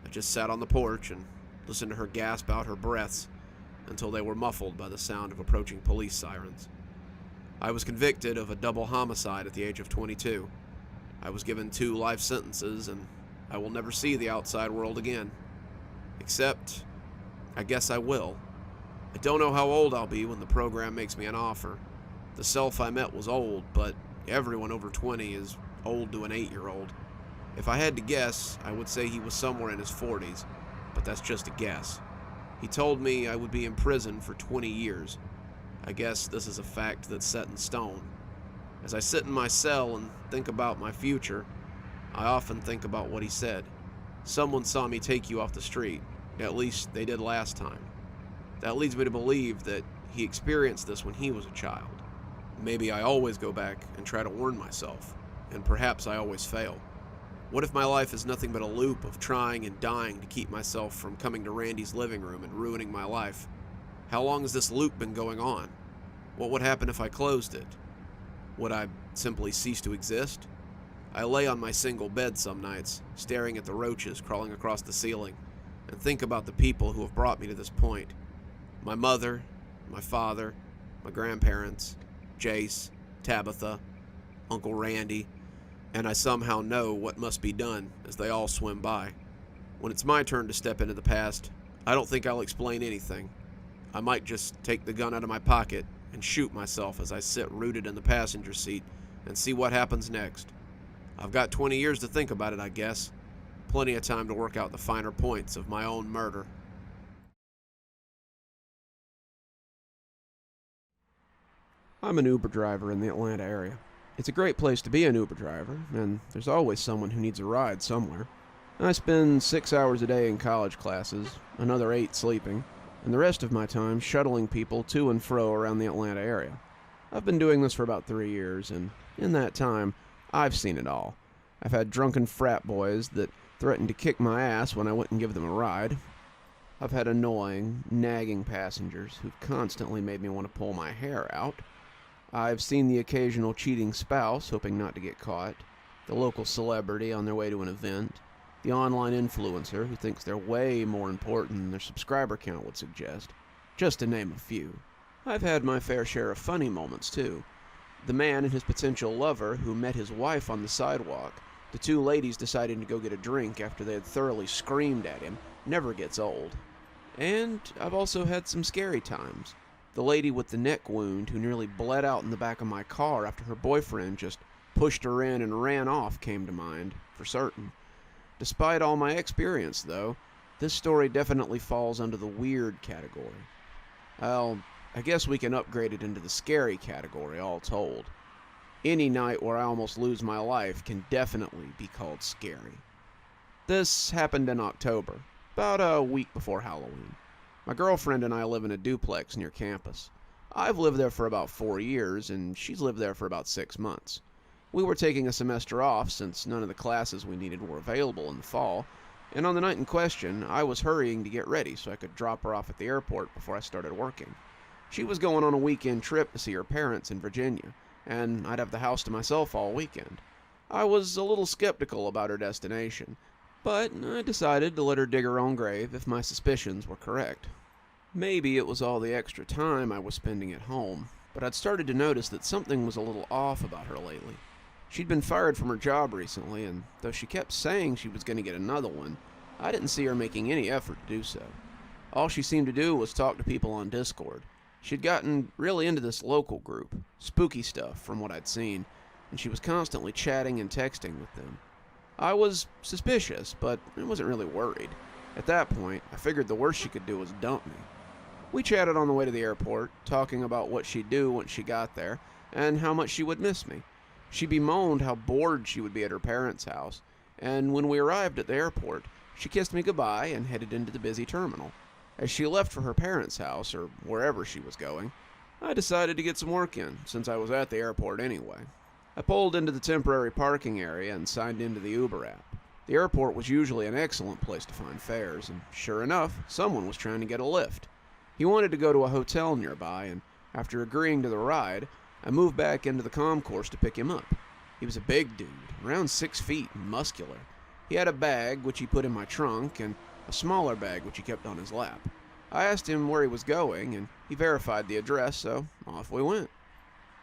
I just sat on the porch and listened to her gasp out her breaths until they were muffled by the sound of approaching police sirens. I was convicted of a double homicide at the age of 22. I was given 2 life sentences, and I will never see the outside world again. Except, I guess I will. I don't know how old I'll be when the program makes me an offer. The self I met was old, but everyone over 20 is old to an 8-year-old. If I had to guess, I would say he was somewhere in his 40s, but that's just a guess. He told me I would be in prison for 20 years. I guess this is a fact that's set in stone. As I sit in my cell and think about my future, I often think about what he said. Someone saw me take you off the street. At least they did last time. That leads me to believe that he experienced this when he was a child. Maybe I always go back and try to warn myself, and perhaps I always fail. What if my life is nothing but a loop of trying and dying to keep myself from coming to Randy's living room and ruining my life? How long has this loop been going on? What would happen if I closed it? Would I simply cease to exist? I lay on my single bed some nights, staring at the roaches crawling across the ceiling, and think about the people who have brought me to this point. My mother, my father, my grandparents, Jace, Tabitha, Uncle Randy, and I somehow know what must be done as they all swim by. When it's my turn to step into the past, I don't think I'll explain anything. I might just take the gun out of my pocket and shoot myself as I sit rooted in the passenger seat and see what happens next. I've got 20 years to think about it, I guess. Plenty of time to work out the finer points of my own murder. I'm an Uber driver in the Atlanta area. It's a great place to be an Uber driver, and there's always someone who needs a ride somewhere. I spend 6 hours a day in college classes, another 8 sleeping, and the rest of my time shuttling people to and fro around the Atlanta area. I've been doing this for about 3 years, and in that time, I've seen it all. I've had drunken frat boys that threatened to kick my ass when I wouldn't give them a ride. I've had annoying, nagging passengers who've constantly made me want to pull my hair out. I've seen the occasional cheating spouse hoping not to get caught, the local celebrity on their way to an event, the online influencer who thinks they're way more important than their subscriber count would suggest, just to name a few. I've had my fair share of funny moments, too. The man and his potential lover who met his wife on the sidewalk, the 2 ladies deciding to go get a drink after they had thoroughly screamed at him, never gets old. And I've also had some scary times. The lady with the neck wound who nearly bled out in the back of my car after her boyfriend just pushed her in and ran off came to mind, for certain. Despite all my experience, though, this story definitely falls under the weird category. Well, I guess we can upgrade it into the scary category, all told. Any night where I almost lose my life can definitely be called scary. This happened in October, about a week before Halloween. My girlfriend and I live in a duplex near campus. I've lived there for about 4 years, and she's lived there for about 6 months. We were taking a semester off since none of the classes we needed were available in the fall, and on the night in question, I was hurrying to get ready so I could drop her off at the airport before I started working. She was going on a weekend trip to see her parents in Virginia, and I'd have the house to myself all weekend. I was a little skeptical about her destination, but I decided to let her dig her own grave if my suspicions were correct. Maybe it was all the extra time I was spending at home, but I'd started to notice that something was a little off about her lately. She'd been fired from her job recently, and though she kept saying she was going to get another one, I didn't see her making any effort to do so. All she seemed to do was talk to people on Discord. She'd gotten really into this local group, spooky stuff from what I'd seen, and she was constantly chatting and texting with them. I was suspicious, but I wasn't really worried. At that point, I figured the worst she could do was dump me. We chatted on the way to the airport, talking about what she'd do once she got there, and how much she would miss me. She bemoaned how bored she would be at her parents' house, and when we arrived at the airport, she kissed me goodbye and headed into the busy terminal. As she left for her parents' house, or wherever she was going, I decided to get some work in, since I was at the airport anyway. I pulled into the temporary parking area and signed into the Uber app. The airport was usually an excellent place to find fares, and sure enough, someone was trying to get a lift. He wanted to go to a hotel nearby, and after agreeing to the ride, I moved back into the concourse to pick him up. He was a big dude, around 6 feet and muscular. He had a bag, which he put in my trunk, and a smaller bag, which he kept on his lap. I asked him where he was going, and he verified the address, so off we went.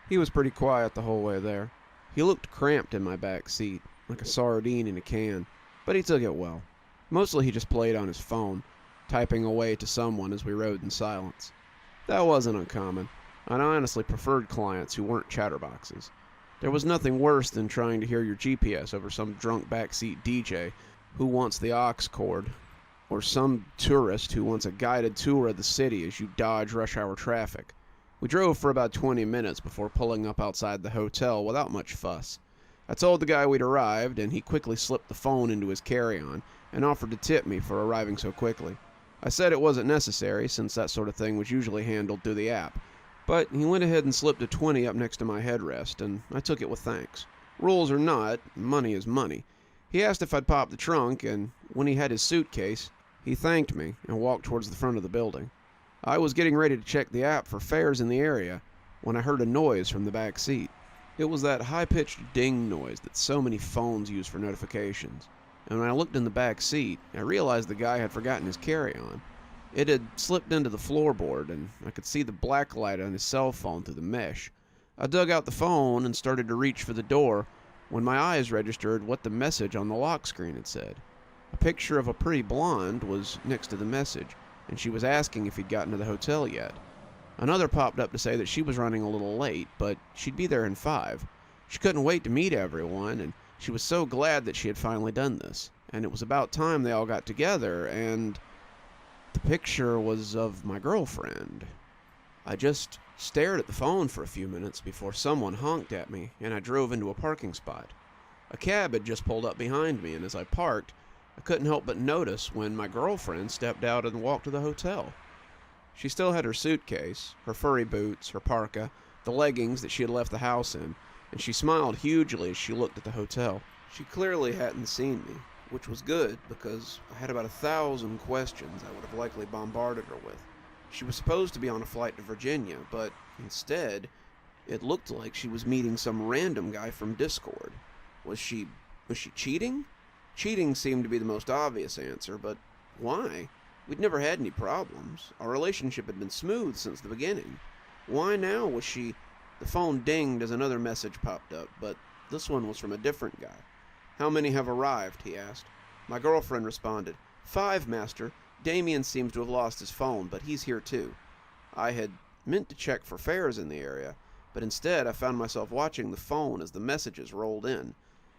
He was pretty quiet the whole way there. He looked cramped in my back seat, like a sardine in a can, but he took it well. Mostly he just played on his phone, typing away to someone as we rode in silence. That wasn't uncommon, and I honestly preferred clients who weren't chatterboxes. There was nothing worse than trying to hear your GPS over some drunk backseat DJ who wants the aux cord, or some tourist who wants a guided tour of the city as you dodge rush hour traffic. We drove for about 20 minutes before pulling up outside the hotel without much fuss. I told the guy we'd arrived, and he quickly slipped the phone into his carry-on and offered to tip me for arriving so quickly. I said it wasn't necessary, since that sort of thing was usually handled through the app, but he went ahead and slipped a 20 up next to my headrest, and I took it with thanks. Rules or not, money is money. He asked if I'd pop the trunk, and when he had his suitcase, he thanked me and walked towards the front of the building. I was getting ready to check the app for fares in the area when I heard a noise from the back seat. It was that high-pitched ding noise that so many phones use for notifications, and when I looked in the back seat, I realized the guy had forgotten his carry-on. It had slipped into the floorboard, and I could see the black light on his cell phone through the mesh. I dug out the phone and started to reach for the door when my eyes registered what the message on the lock screen had said. A picture of a pretty blonde was next to the message, and she was asking if he'd gotten to the hotel yet. Another popped up to say that she was running a little late, but she'd be there in 5. She couldn't wait to meet everyone, and she was so glad that she had finally done this. And it was about time they all got together, and the picture was of my girlfriend. I just stared at the phone for a few minutes before someone honked at me, and I drove into a parking spot. A cab had just pulled up behind me, and as I parked, I couldn't help but notice when my girlfriend stepped out and walked to the hotel. She still had her suitcase, her furry boots, her parka, the leggings that she had left the house in, and she smiled hugely as she looked at the hotel. She clearly hadn't seen me, which was good because I had about 1,000 questions I would have likely bombarded her with. She was supposed to be on a flight to Virginia, but instead, it looked like she was meeting some random guy from Discord. Was she cheating? Cheating seemed to be the most obvious answer, but why? We'd never had any problems. Our relationship had been smooth since the beginning. Why now was she... The phone dinged as another message popped up, but this one was from a different guy. "How many have arrived?" he asked. My girlfriend responded, "5, master. Damien seems to have lost his phone, but he's here too." I had meant to check for fares in the area, but instead I found myself watching the phone as the messages rolled in.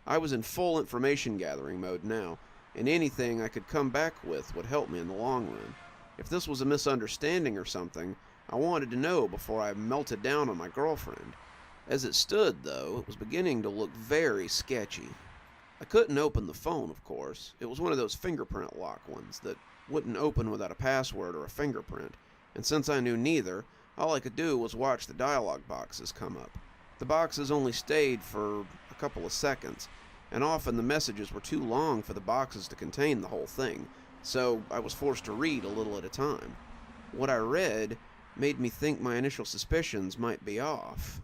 I was in full information gathering mode now, and anything I could come back with would help me in the long run. If this was a misunderstanding or something, I wanted to know before I melted down on my girlfriend. As it stood, though, it was beginning to look very sketchy. I couldn't open the phone, of course. It was one of those fingerprint lock ones that wouldn't open without a password or a fingerprint, and since I knew neither, All I could do was watch the dialogue boxes come up. The boxes only stayed for a couple of seconds, and often the messages were too long for the boxes to contain the whole thing, so I was forced to read a little at a time. What I read made me think my initial suspicions might be off.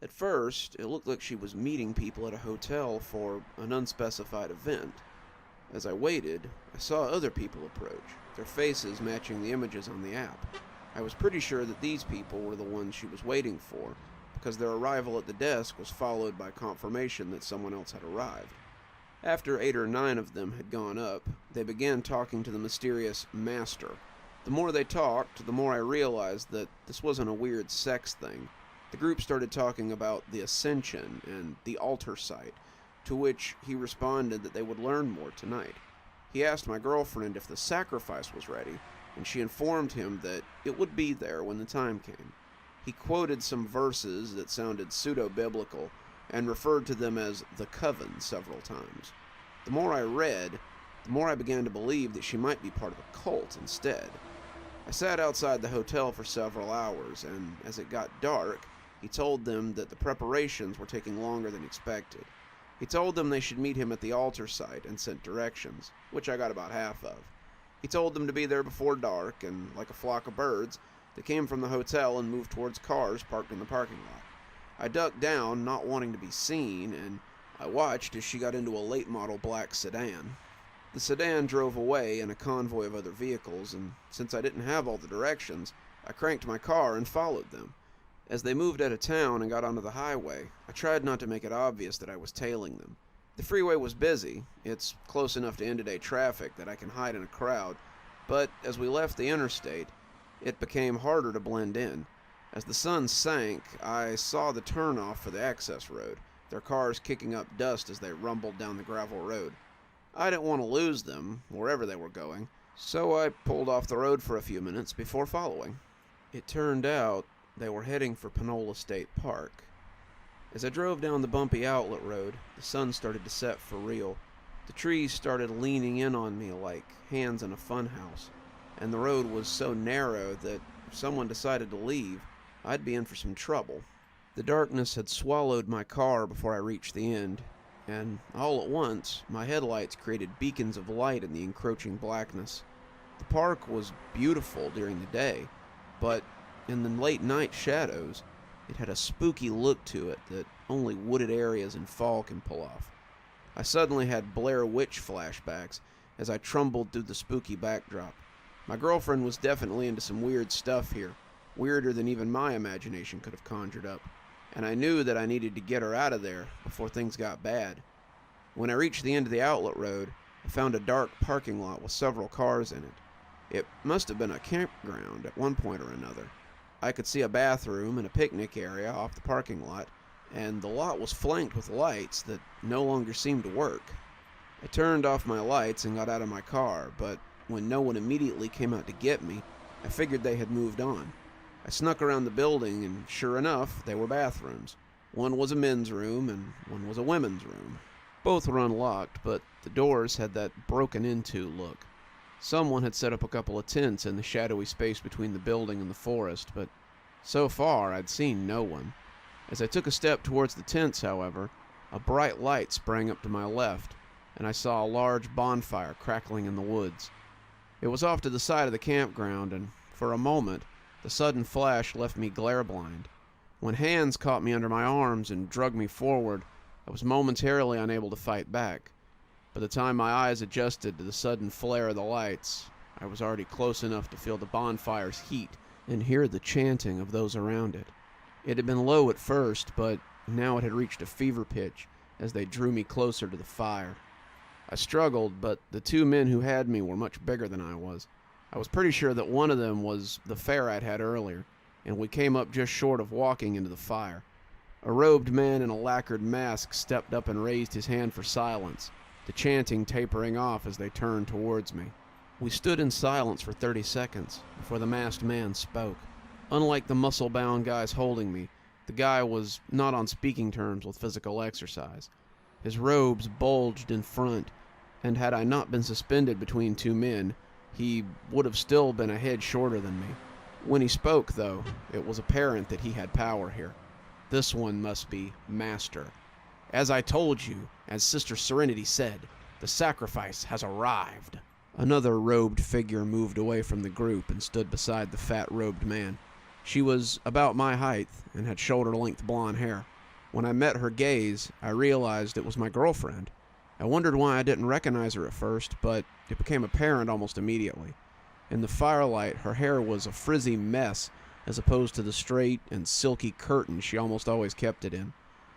At first, it looked like she was meeting people at a hotel for an unspecified event. As I waited, I saw other people approach, their faces matching the images on the app. I was pretty sure that these people were the ones she was waiting for, because their arrival at the desk was followed by confirmation that someone else had arrived. After 8 or 9 of them had gone up, they began talking to the mysterious master. The more they talked, the more I realized that this wasn't a weird sex thing. The group started talking about the Ascension and the altar site, to which he responded that they would learn more tonight. He asked my girlfriend if the sacrifice was ready, and she informed him that it would be there when the time came. He quoted some verses that sounded pseudo-biblical and referred to them as the coven several times. The more I read, the more I began to believe that she might be part of a cult instead. I sat outside the hotel for several hours, and as it got dark, he told them that the preparations were taking longer than expected. He told them they should meet him at the altar site and sent directions, which I got about half of. He told them to be there before dark, and like a flock of birds, they came from the hotel and moved towards cars parked in the parking lot. I ducked down, not wanting to be seen, and I watched as she got into a late-model black sedan. The sedan drove away in a convoy of other vehicles, and since I didn't have all the directions, I cranked my car and followed them. As they moved out of town and got onto the highway, I tried not to make it obvious that I was tailing them. The freeway was busy. It's close enough to end-of-day traffic that I can hide in a crowd, but as we left the interstate, it became harder to blend in. As the sun sank, I saw the turnoff for the access road, their cars kicking up dust as they rumbled down the gravel road. I didn't want to lose them, wherever they were going, so I pulled off the road for a few minutes before following. It turned out they were heading for Panola State Park. As I drove down the bumpy outlet road, the sun started to set for real. The trees started leaning in on me like hands in a funhouse, and the road was so narrow that if someone decided to leave, I'd be in for some trouble. The darkness had swallowed my car before I reached the end, and all at once, my headlights created beacons of light in the encroaching blackness. The park was beautiful during the day, but in the late-night shadows, it had a spooky look to it that only wooded areas in fall can pull off. I suddenly had Blair Witch flashbacks as I trumbled through the spooky backdrop. My girlfriend was definitely into some weird stuff here, weirder than even my imagination could have conjured up, and I knew that I needed to get her out of there before things got bad. When I reached the end of the outlet road, I found a dark parking lot with several cars in it. It must have been a campground at one point or another. I could see a bathroom and a picnic area off the parking lot, and the lot was flanked with lights that no longer seemed to work. I turned off my lights and got out of my car, but when no one immediately came out to get me, I figured they had moved on. I snuck around the building, and sure enough, they were bathrooms. One was a men's room, and one was a women's room. Both were unlocked, but the doors had that broken-into look. Someone had set up a couple of tents in the shadowy space between the building and the forest, but so far I'd seen no one. As I took a step towards the tents, however, a bright light sprang up to my left, and I saw a large bonfire crackling in the woods. It was off to the side of the campground, and for a moment, the sudden flash left me glare-blind. When hands caught me under my arms and dragged me forward, I was momentarily unable to fight back. By the time my eyes adjusted to the sudden flare of the lights, I was already close enough to feel the bonfire's heat and hear the chanting of those around it. It had been low at first, but now it had reached a fever pitch as they drew me closer to the fire. I struggled, but the two men who had me were much bigger than I was. I was pretty sure that one of them was the fare I'd had earlier, and we came up just short of walking into the fire. A robed man in a lacquered mask stepped up and raised his hand for silence, the chanting tapering off as they turned towards me. We stood in silence for 30 seconds before the masked man spoke. Unlike the muscle-bound guys holding me, the guy was not on speaking terms with physical exercise. His robes bulged in front, and had I not been suspended between two men, he would have still been a head shorter than me. When he spoke, though, it was apparent that he had power here. This one must be Master. As I told you, as Sister Serenity said, the sacrifice has arrived. Another robed figure moved away from the group and stood beside the fat robed man. She was about my height and had shoulder-length blonde hair. When I met her gaze, I realized it was my girlfriend. I wondered why I didn't recognize her at first, but it became apparent almost immediately. In the firelight, her hair was a frizzy mess as opposed to the straight and silky curtain she almost always kept it in.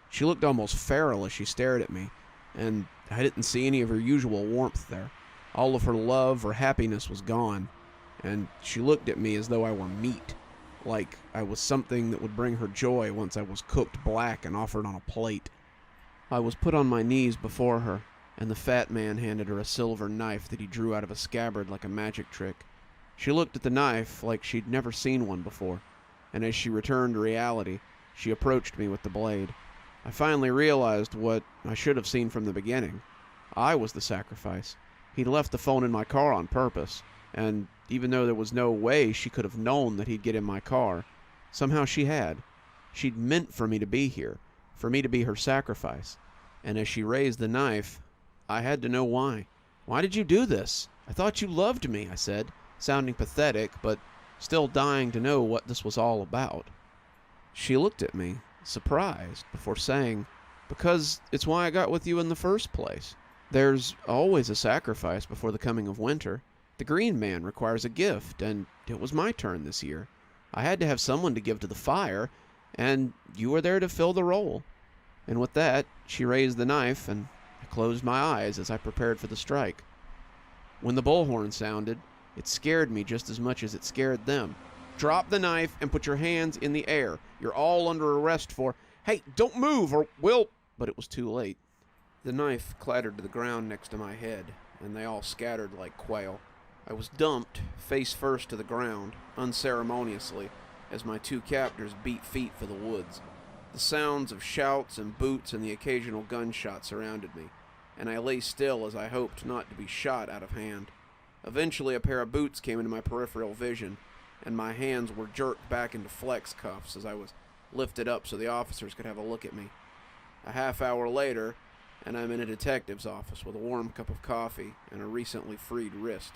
She looked almost feral as she stared at me, and I didn't see any of her usual warmth there. All of her love or happiness was gone, and she looked at me as though I were meat, like I was something that would bring her joy once I was cooked black and offered on a plate. I was put on my knees before her, and the fat man handed her a silver knife that he drew out of a scabbard like a magic trick. She looked at the knife like she'd never seen one before, and as she returned to reality, she approached me with the blade. I finally realized what I should have seen from the beginning. I was the sacrifice. He'd left the phone in my car on purpose, and even though there was no way she could have known that he'd get in my car, somehow she had. She'd meant for me to be here, for me to be her sacrifice. And as she raised the knife, I had to know why. Why did you do this? I thought you loved me, I said, sounding pathetic, but still dying to know what this was all about. She looked at me, surprised, before saying, "Because it's why I got with you in the first place. There's always a sacrifice before the coming of winter. The Green Man requires a gift, and it was my turn this year. I had to have someone to give to the fire, and you were there to fill the role." And with that, she raised the knife, and I closed my eyes as I prepared for the strike. When the bullhorn sounded, it scared me just as much as it scared them. "Drop the knife and put your hands in the air. You're all under arrest for—" "Hey, don't move or we'll—" But it was too late. The knife clattered to the ground next to my head, and they all scattered like quail. I was dumped, face first to the ground, unceremoniously, as my two captors beat feet for the woods. The sounds of shouts and boots and the occasional gunshot surrounded me, and I lay still as I hoped not to be shot out of hand. Eventually a pair of boots came into my peripheral vision, and my hands were jerked back into flex cuffs as I was lifted up so the officers could have a look at me. A half hour later, and I'm in a detective's office with a warm cup of coffee and a recently freed wrist.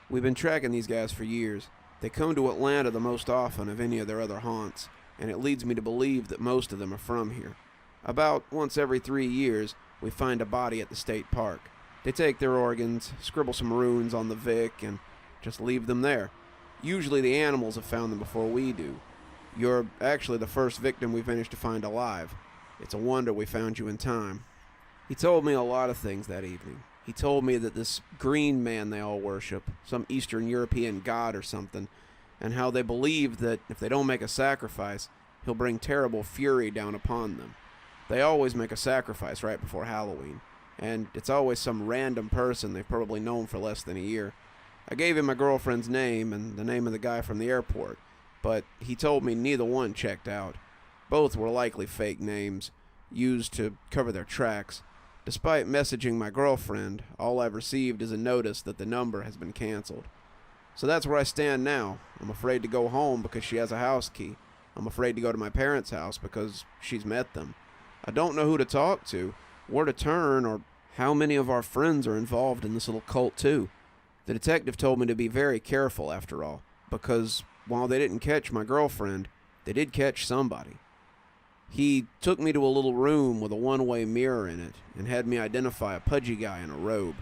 We've been tracking these guys for years. They come to Atlanta the most often of any of their other haunts, and it leads me to believe that most of them are from here. About once every 3 years, we find a body at the state park. They take their organs, scribble some runes on the Vic, and just leave them there. Usually the animals have found them before we do. You're actually the first victim we've managed to find alive. It's a wonder we found you in time. He told me a lot of things that evening. He told me that this Green Man they all worship, some Eastern European god or something, and how they believe that if they don't make a sacrifice, he'll bring terrible fury down upon them. They always make a sacrifice right before Halloween, and it's always some random person they've probably known for less than a year. I gave him my girlfriend's name and the name of the guy from the airport, but he told me neither one checked out. Both were likely fake names, used to cover their tracks. Despite messaging my girlfriend, all I've received is a notice that the number has been canceled. So that's where I stand now. I'm afraid to go home because she has a house key. I'm afraid to go to my parents' house because she's met them. I don't know who to talk to, where to turn, or how many of our friends are involved in this little cult too. The detective told me to be very careful after all, because while they didn't catch my girlfriend, they did catch somebody. He took me to a little room with a one-way mirror in it and had me identify a pudgy guy in a robe.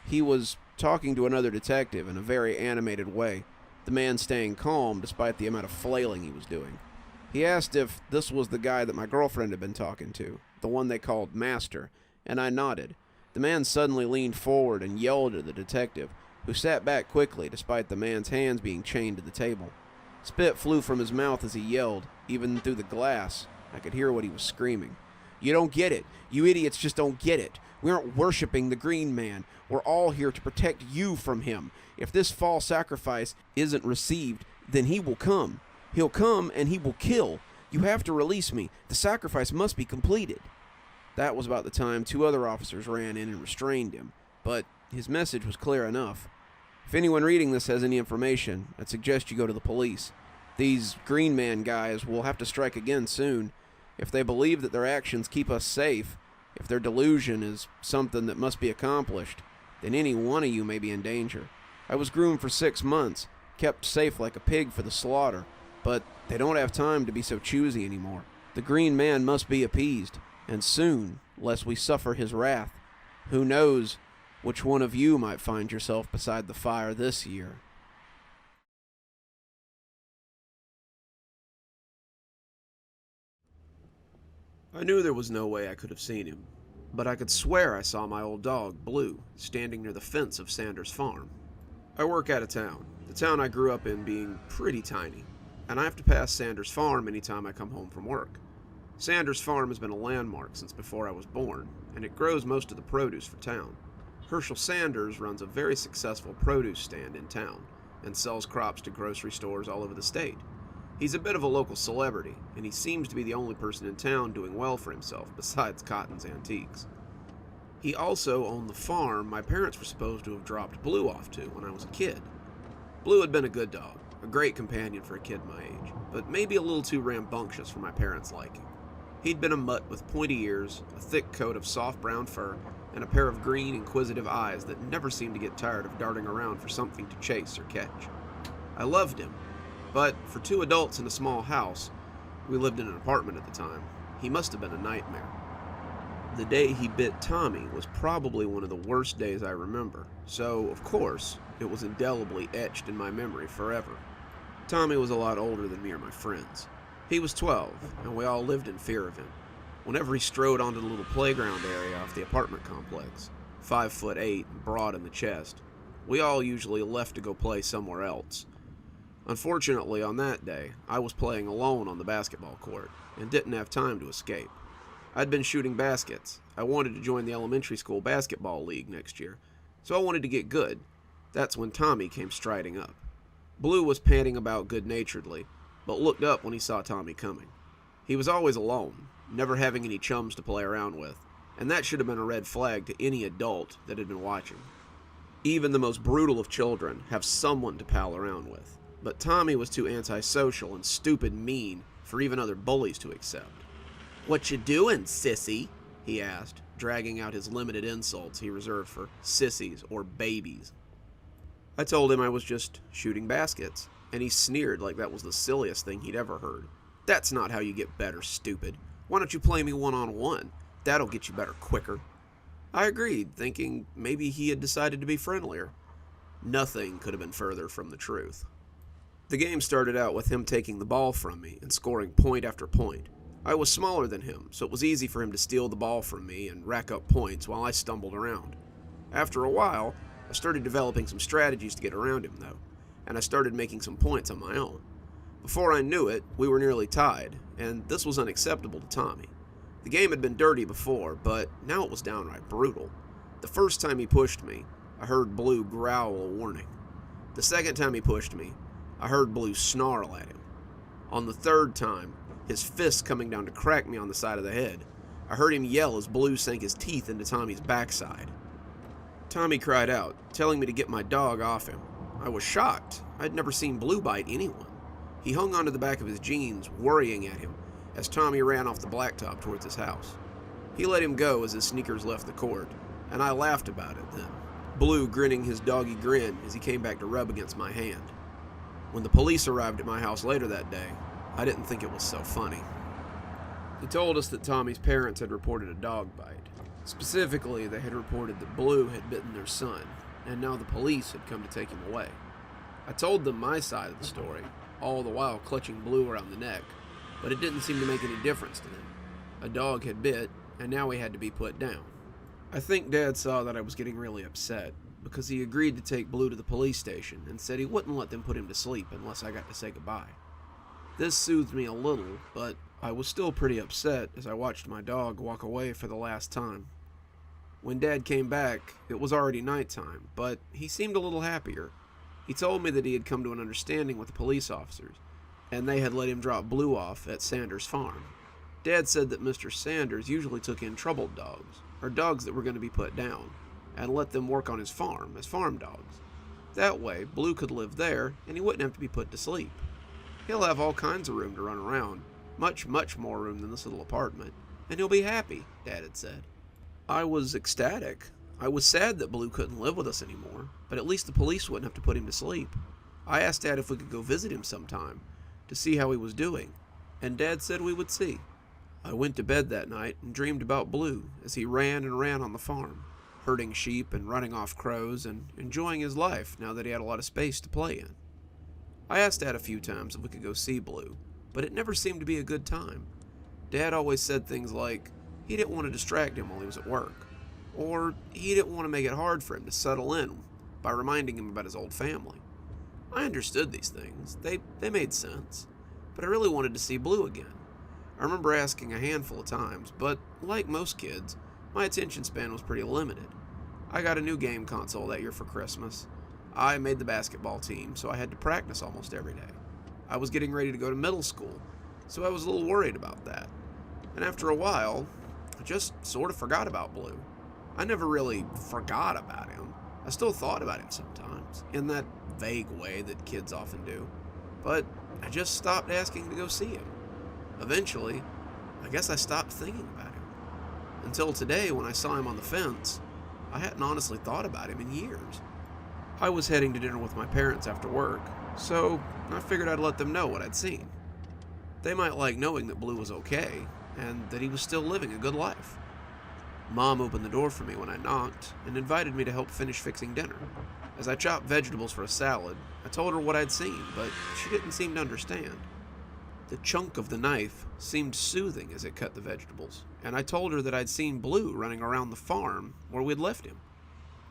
He was talking to another detective in a very animated way, the man staying calm despite the amount of flailing he was doing. He asked if this was the guy that my girlfriend had been talking to, the one they called Master, and I nodded. The man suddenly leaned forward and yelled at the detective, who sat back quickly despite the man's hands being chained to the table. Spit flew from his mouth as he yelled, even through the glass. I could hear what he was screaming. "You don't get it. You idiots just don't get it. We aren't worshiping the Green Man. We're all here to protect you from him. If this false sacrifice isn't received, then he will come. He'll come and he will kill. You have to release me. The sacrifice must be completed." That was about the time 2 other officers ran in and restrained him, but his message was clear enough. If anyone reading this has any information, I'd suggest you go to the police. These Green Man guys will have to strike again soon. If they believe that their actions keep us safe, if their delusion is something that must be accomplished, then any one of you may be in danger. I was groomed for 6 months, kept safe like a pig for the slaughter, but they don't have time to be so choosy anymore. The Green Man must be appeased, and soon, lest we suffer his wrath. Who knows which one of you might find yourself beside the fire this year. I knew there was no way I could have seen him, but I could swear I saw my old dog, Blue, standing near the fence of Sanders' farm. I work out of town, the town I grew up in being pretty tiny, and I have to pass Sanders' farm anytime I come home from work. Sanders' farm has been a landmark since before I was born, and it grows most of the produce for town. Herschel Sanders runs a very successful produce stand in town and sells crops to grocery stores all over the state. He's a bit of a local celebrity, and he seems to be the only person in town doing well for himself besides Cotton's Antiques. He also owned the farm my parents were supposed to have dropped Blue off to when I was a kid. Blue had been a good dog, a great companion for a kid my age, but maybe a little too rambunctious for my parents' liking. He'd been a mutt with pointy ears, a thick coat of soft brown fur, and a pair of green, inquisitive eyes that never seemed to get tired of darting around for something to chase or catch. I loved him, but for 2 adults in a small house, we lived in an apartment at the time, he must have been a nightmare. The day he bit Tommy was probably one of the worst days I remember, so, of course, it was indelibly etched in my memory forever. Tommy was a lot older than me or my friends. He was 12, and we all lived in fear of him. Whenever he strode onto the little playground area off the apartment complex, 5'8" and broad in the chest, we all usually left to go play somewhere else. Unfortunately, on that day, I was playing alone on the basketball court and didn't have time to escape. I'd been shooting baskets. I wanted to join the elementary school basketball league next year, so I wanted to get good. That's when Tommy came striding up. Blue was panting about good-naturedly, but looked up when he saw Tommy coming. He was always alone, never having any chums to play around with, and that should have been a red flag to any adult that had been watching. Even the most brutal of children have someone to pal around with, but Tommy was too antisocial and stupid mean for even other bullies to accept. "What you doing, sissy?" he asked, dragging out his limited insults he reserved for sissies or babies. I told him I was just shooting baskets, and he sneered like that was the silliest thing he'd ever heard. "That's not how you get better, stupid. Why don't you play me one-on-one? That'll get you better quicker." I agreed, thinking maybe he had decided to be friendlier. Nothing could have been further from the truth. The game started out with him taking the ball from me and scoring point after point. I was smaller than him, so it was easy for him to steal the ball from me and rack up points while I stumbled around. After a while, I started developing some strategies to get around him, though, and I started making some points on my own. Before I knew it, we were nearly tied, and this was unacceptable to Tommy. The game had been dirty before, but now it was downright brutal. The first time he pushed me, I heard Blue growl a warning. The second time he pushed me, I heard Blue snarl at him. On the third time, his fist coming down to crack me on the side of the head, I heard him yell as Blue sank his teeth into Tommy's backside. Tommy cried out, telling me to get my dog off him. I was shocked. I'd never seen Blue bite anyone. He hung onto the back of his jeans, worrying at him, as Tommy ran off the blacktop towards his house. He let him go as his sneakers left the court, and I laughed about it then, Blue grinning his doggy grin as he came back to rub against my hand. When the police arrived at my house later that day, I didn't think it was so funny. He told us that Tommy's parents had reported a dog bite. Specifically, they had reported that Blue had bitten their son, and now the police had come to take him away. I told them my side of the story, all the while clutching Blue around the neck, but it didn't seem to make any difference to them. A dog had bit, and now he had to be put down. I think Dad saw that I was getting really upset, because he agreed to take Blue to the police station and said he wouldn't let them put him to sleep unless I got to say goodbye. This soothed me a little, but I was still pretty upset as I watched my dog walk away for the last time. When Dad came back, it was already nighttime, but he seemed a little happier. He told me that he had come to an understanding with the police officers, and they had let him drop Blue off at Sanders' farm. Dad said that Mr. Sanders usually took in troubled dogs, or dogs that were going to be put down, and let them work on his farm as farm dogs. That way, Blue could live there, and he wouldn't have to be put to sleep. He'll have all kinds of room to run around, much, much more room than this little apartment, and he'll be happy, Dad had said. I was ecstatic. I was sad that Blue couldn't live with us anymore, but at least the police wouldn't have to put him to sleep. I asked Dad if we could go visit him sometime, to see how he was doing, and Dad said we would see. I went to bed that night and dreamed about Blue as he ran and ran on the farm, herding sheep and running off crows and enjoying his life now that he had a lot of space to play in. I asked Dad a few times if we could go see Blue, but it never seemed to be a good time. Dad always said things like he didn't want to distract him while he was at work, or he didn't want to make it hard for him to settle in by reminding him about his old family. I understood these things. They made sense, but I really wanted to see Blue again. I remember asking a handful of times, but like most kids, my attention span was pretty limited. I got a new game console that year for Christmas. I made the basketball team, so I had to practice almost every day. I was getting ready to go to middle school, so I was a little worried about that. And after a while, I just sort of forgot about Blue. I never really forgot about him. I still thought about him sometimes, in that vague way that kids often do. But I just stopped asking to go see him. Eventually, I guess I stopped thinking about him. Until today, when I saw him on the fence, I hadn't honestly thought about him in years. I was heading to dinner with my parents after work, so I figured I'd let them know what I'd seen. They might like knowing that Blue was okay, and that he was still living a good life. Mom opened the door for me when I knocked, and invited me to help finish fixing dinner. As I chopped vegetables for a salad, I told her what I'd seen, but she didn't seem to understand. The chunk of the knife seemed soothing as it cut the vegetables, and I told her that I'd seen Blue running around the farm where we'd left him.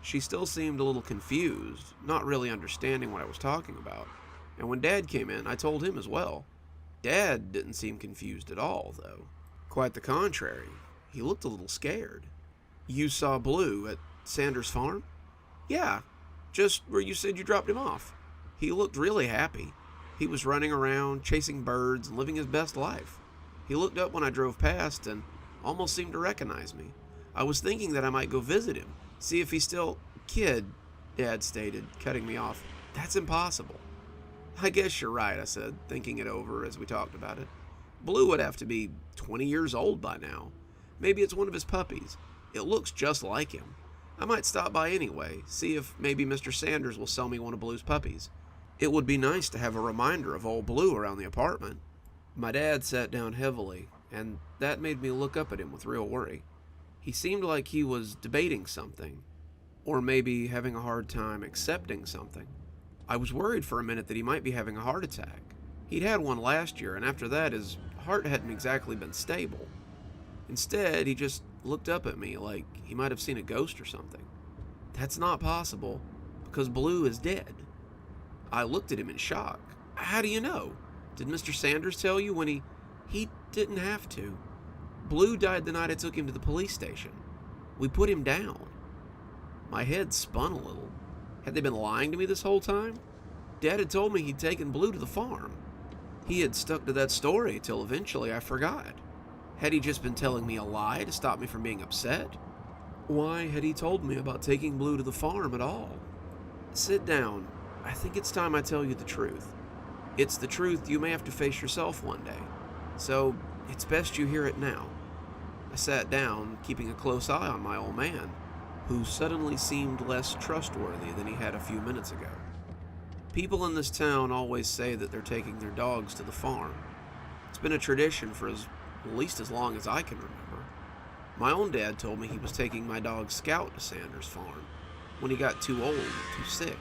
She still seemed a little confused, not really understanding what I was talking about, and when Dad came in, I told him as well. Dad didn't seem confused at all, though. Quite the contrary. He looked a little scared. You saw Blue at Sanders' farm? Yeah, just where you said you dropped him off. He looked really happy. He was running around, chasing birds, and living his best life. He looked up when I drove past and almost seemed to recognize me. I was thinking that I might go visit him, see if he's still... Kid, Dad stated, cutting me off. That's impossible. I guess you're right, I said, thinking it over as we talked about it. Blue would have to be 20 years old by now. Maybe it's one of his puppies. It looks just like him. I might stop by anyway, see if maybe Mr. Sanders will sell me one of Blue's puppies. It would be nice to have a reminder of old Blue around the apartment. My dad sat down heavily, and that made me look up at him with real worry. He seemed like he was debating something, or maybe having a hard time accepting something. I was worried for a minute that he might be having a heart attack. He'd had one last year, and after that his heart hadn't exactly been stable. Instead, he just looked up at me like he might have seen a ghost or something. That's not possible, because Blue is dead. I looked at him in shock. How do you know? Did Mr. Sanders tell you when He didn't have to. Blue died the night I took him to the police station. We put him down. My head spun a little. Had they been lying to me this whole time? Dad had told me he'd taken Blue to the farm. He had stuck to that story till eventually I forgot. Had he just been telling me a lie to stop me from being upset? Why had he told me about taking Blue to the farm at all? Sit down. I think it's time I tell you the truth. It's the truth you may have to face yourself one day. So, it's best you hear it now. I sat down, keeping a close eye on my old man, who suddenly seemed less trustworthy than he had a few minutes ago. People in this town always say that they're taking their dogs to the farm. It's been a tradition for at least as long as I can remember. My own dad told me he was taking my dog Scout to Sanders' farm when he got too old, too sick.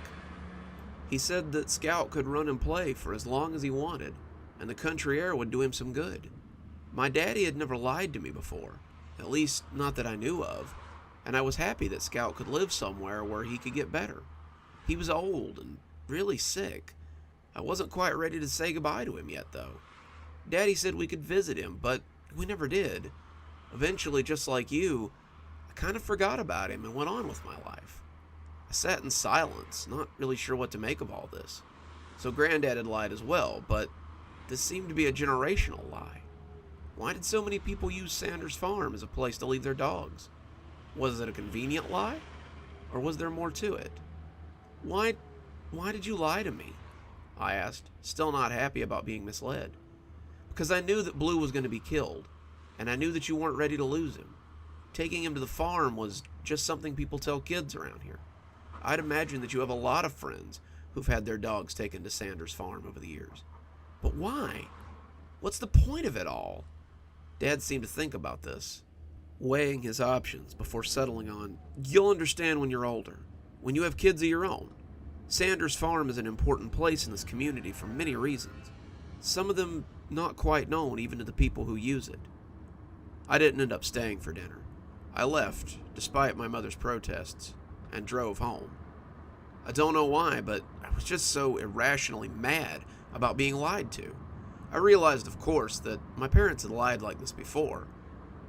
He said that Scout could run and play for as long as he wanted, and the country air would do him some good. My daddy had never lied to me before, at least not that I knew of, and I was happy that Scout could live somewhere where he could get better. He was old and really sick. I wasn't quite ready to say goodbye to him yet, though. Daddy said we could visit him, but we never did. Eventually, just like you, I kind of forgot about him and went on with my life. I sat in silence, not really sure what to make of all this. So Granddad had lied as well, but this seemed to be a generational lie. Why did so many people use Sanders' farm as a place to leave their dogs? Was it a convenient lie? Or was there more to it? Why did you lie to me? I asked, still not happy about being misled. Because I knew that Blue was going to be killed, and I knew that you weren't ready to lose him. Taking him to the farm was just something people tell kids around here. I'd imagine that you have a lot of friends who've had their dogs taken to Sanders' farm over the years. But why? What's the point of it all? Dad seemed to think about this, weighing his options before settling on, you'll understand when you're older, when you have kids of your own. Sanders' farm is an important place in this community for many reasons. Some of them not quite known even to the people who use it. I didn't end up staying for dinner. I left, despite my mother's protests, and drove home. I don't know why, but I was just so irrationally mad about being lied to. I realized, of course, that my parents had lied like this before.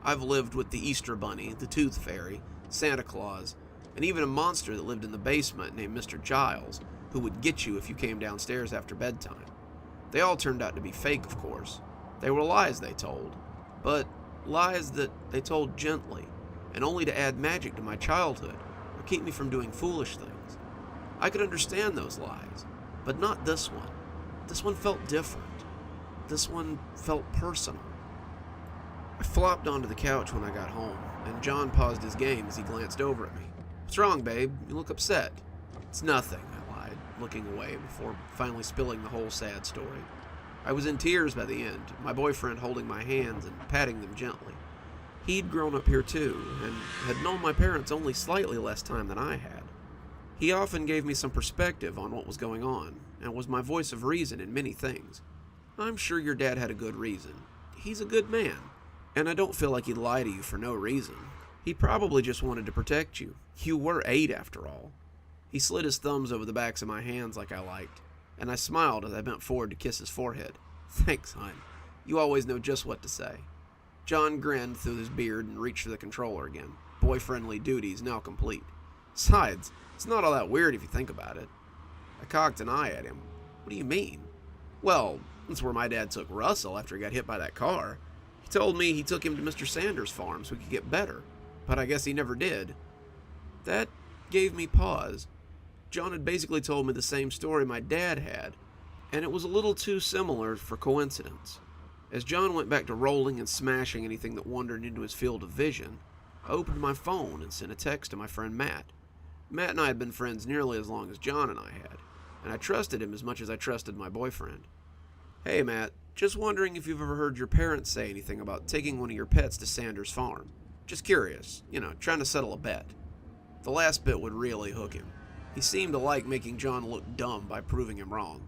I've lived with the Easter Bunny, the Tooth Fairy, Santa Claus, and even a monster that lived in the basement named Mr. Giles, who would get you if you came downstairs after bedtime. They all turned out to be fake, of course. They were lies they told, but lies that they told gently, and only to add magic to my childhood or keep me from doing foolish things. I could understand those lies, but not this one. This one felt different. This one felt personal. I flopped onto the couch when I got home, and John paused his game as he glanced over at me. What's wrong, babe? You look upset. It's nothing, I lied, looking away before finally spilling the whole sad story. I was in tears by the end, my boyfriend holding my hands and patting them gently. He'd grown up here too, and had known my parents only slightly less time than I had. He often gave me some perspective on what was going on, and was my voice of reason in many things. I'm sure your dad had a good reason. He's a good man, and I don't feel like he'd lie to you for no reason. He probably just wanted to protect you. You were 8 after all. He slid his thumbs over the backs of my hands like I liked, and I smiled as I bent forward to kiss his forehead. Thanks, hon. You always know just what to say. John grinned through his beard and reached for the controller again. Boy-friendly duties now complete. Besides, it's not all that weird if you think about it. I cocked an eye at him. What do you mean? Well, that's where my dad took Russell after he got hit by that car. He told me he took him to Mr. Sanders' farm so he could get better, but I guess he never did. That gave me pause. John had basically told me the same story my dad had, and it was a little too similar for coincidence. As John went back to rolling and smashing anything that wandered into his field of vision, I opened my phone and sent a text to my friend Matt. Matt and I had been friends nearly as long as John and I had, and I trusted him as much as I trusted my boyfriend. Hey Matt, just wondering if you've ever heard your parents say anything about taking one of your pets to Sanders' farm. Just curious, trying to settle a bet. The last bit would really hook him. He seemed to like making John look dumb by proving him wrong.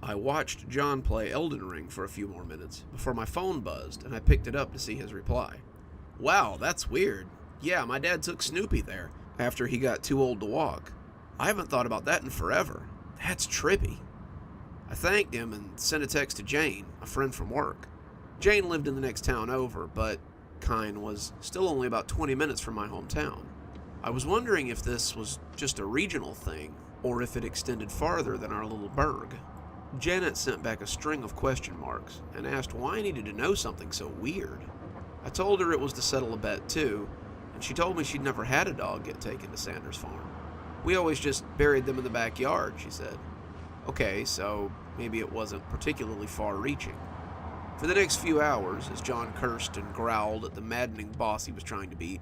I watched John play Elden Ring for a few more minutes before my phone buzzed and I picked it up to see his reply. Wow, that's weird. Yeah, my dad took Snoopy there after he got too old to walk. I haven't thought about that in forever. That's trippy. I thanked him and sent a text to Jane, a friend from work. Jane lived in the next town over, but Kine was still only about 20 minutes from my hometown. I was wondering if this was just a regional thing, or if it extended farther than our little burg. Janet sent back a string of question marks and asked why I needed to know something so weird. I told her it was to settle a bet too, and she told me she'd never had a dog get taken to Sanders' farm. We always just buried them in the backyard, she said. Okay, so maybe it wasn't particularly far-reaching. For the next few hours, as John cursed and growled at the maddening boss he was trying to beat,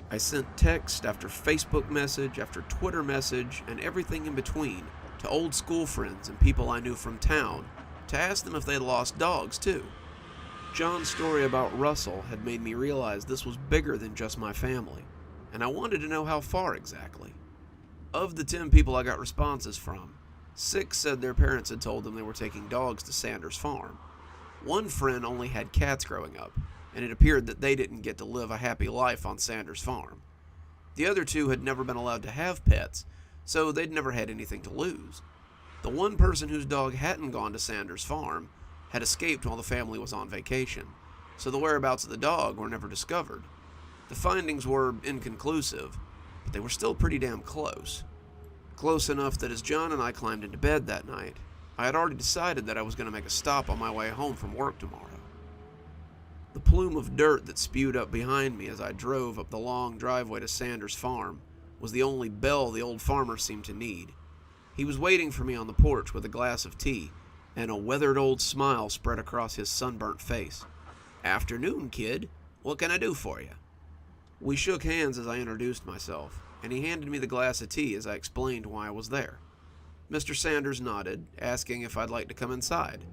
I sent text after Facebook message after Twitter message and everything in between to old school friends and people I knew from town to ask them if they'd lost dogs too. John's story about Russell had made me realize this was bigger than just my family, and I wanted to know how far exactly. Of the 10 people I got responses from, 6 said their parents had told them they were taking dogs to Sanders' farm. One friend only had cats growing up, and it appeared that they didn't get to live a happy life on Sanders' farm. The other 2 had never been allowed to have pets, so they'd never had anything to lose. The one person whose dog hadn't gone to Sanders' farm had escaped while the family was on vacation, so the whereabouts of the dog were never discovered. The findings were inconclusive, but they were still pretty damn close. Close enough that as John and I climbed into bed that night, I had already decided that I was going to make a stop on my way home from work tomorrow. The plume of dirt that spewed up behind me as I drove up the long driveway to Sanders' farm was the only bell the old farmer seemed to need. He was waiting for me on the porch with a glass of tea, and a weathered old smile spread across his sunburnt face. "Afternoon, kid. What can I do for you?" We shook hands as I introduced myself, and he handed me the glass of tea as I explained why I was there. Mr. Sanders nodded, asking if I'd like to come inside.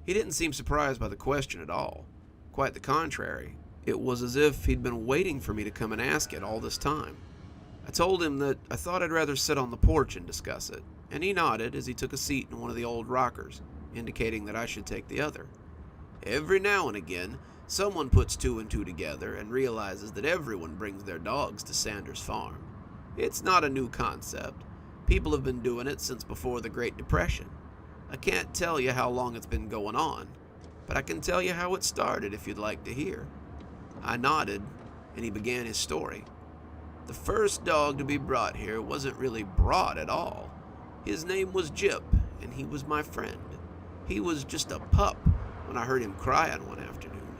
He didn't seem surprised by the question at all. Quite the contrary. It was as if he'd been waiting for me to come and ask it all this time. I told him that I thought I'd rather sit on the porch and discuss it, and he nodded as he took a seat in one of the old rockers, indicating that I should take the other. Every now and again, someone puts two and two together and realizes that everyone brings their dogs to Sanders' farm. It's not a new concept. People have been doing it since before the Great Depression. I can't tell you how long it's been going on, but I can tell you how it started if you'd like to hear. I nodded, and he began his story. The first dog to be brought here wasn't really brought at all. His name was Jip, and he was my friend. He was just a pup when I heard him crying one afternoon.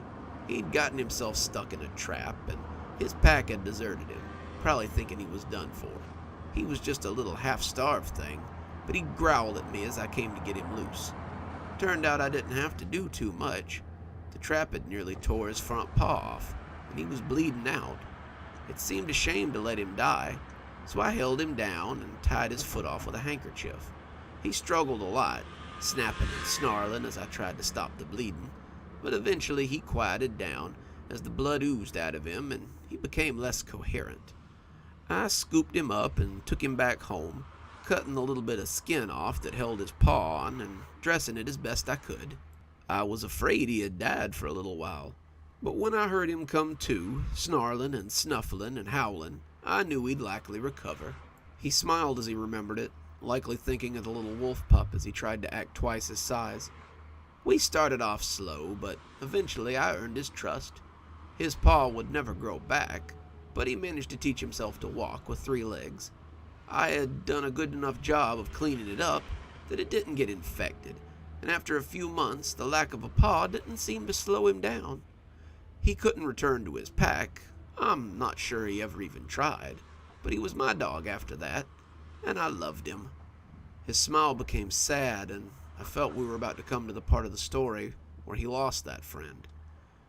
He'd gotten himself stuck in a trap, and his pack had deserted him, probably thinking he was done for. He was just a little half-starved thing, but he growled at me as I came to get him loose. Turned out I didn't have to do too much. The trap had nearly tore his front paw off, and he was bleeding out. It seemed a shame to let him die, so I held him down and tied his foot off with a handkerchief. He struggled a lot, snapping and snarling as I tried to stop the bleeding, but eventually he quieted down as the blood oozed out of him and he became less coherent. I scooped him up and took him back home, cutting the little bit of skin off that held his paw on and dressing it as best I could. I was afraid he had died for a little while, but when I heard him come to, snarling and snuffling and howling, I knew he'd likely recover. He smiled as he remembered it, likely thinking of the little wolf pup as he tried to act twice his size. We started off slow, but eventually I earned his trust. His paw would never grow back, but he managed to teach himself to walk with 3 legs. I had done a good enough job of cleaning it up that it didn't get infected, and after a few months, the lack of a paw didn't seem to slow him down. He couldn't return to his pack. I'm not sure he ever even tried, but he was my dog after that, and I loved him. His smile became sad, and I felt we were about to come to the part of the story where he lost that friend.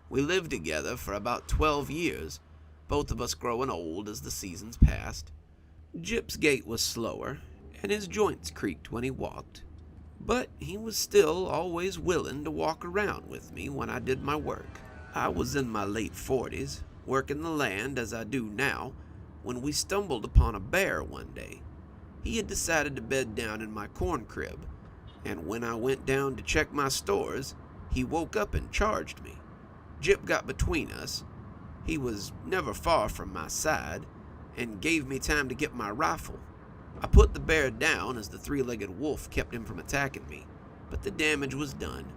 We lived together for about 12 years, both of us growing old as the seasons passed. Jip's gait was slower, and his joints creaked when he walked, but he was still always willing to walk around with me when I did my work. I was in my late 40s, working the land as I do now, when we stumbled upon a bear one day. He had decided to bed down in my corn crib, and when I went down to check my stores, he woke up and charged me. Jip got between us. He was never far from my side, and gave me time to get my rifle. I put the bear down as the 3-legged wolf kept him from attacking me, but the damage was done.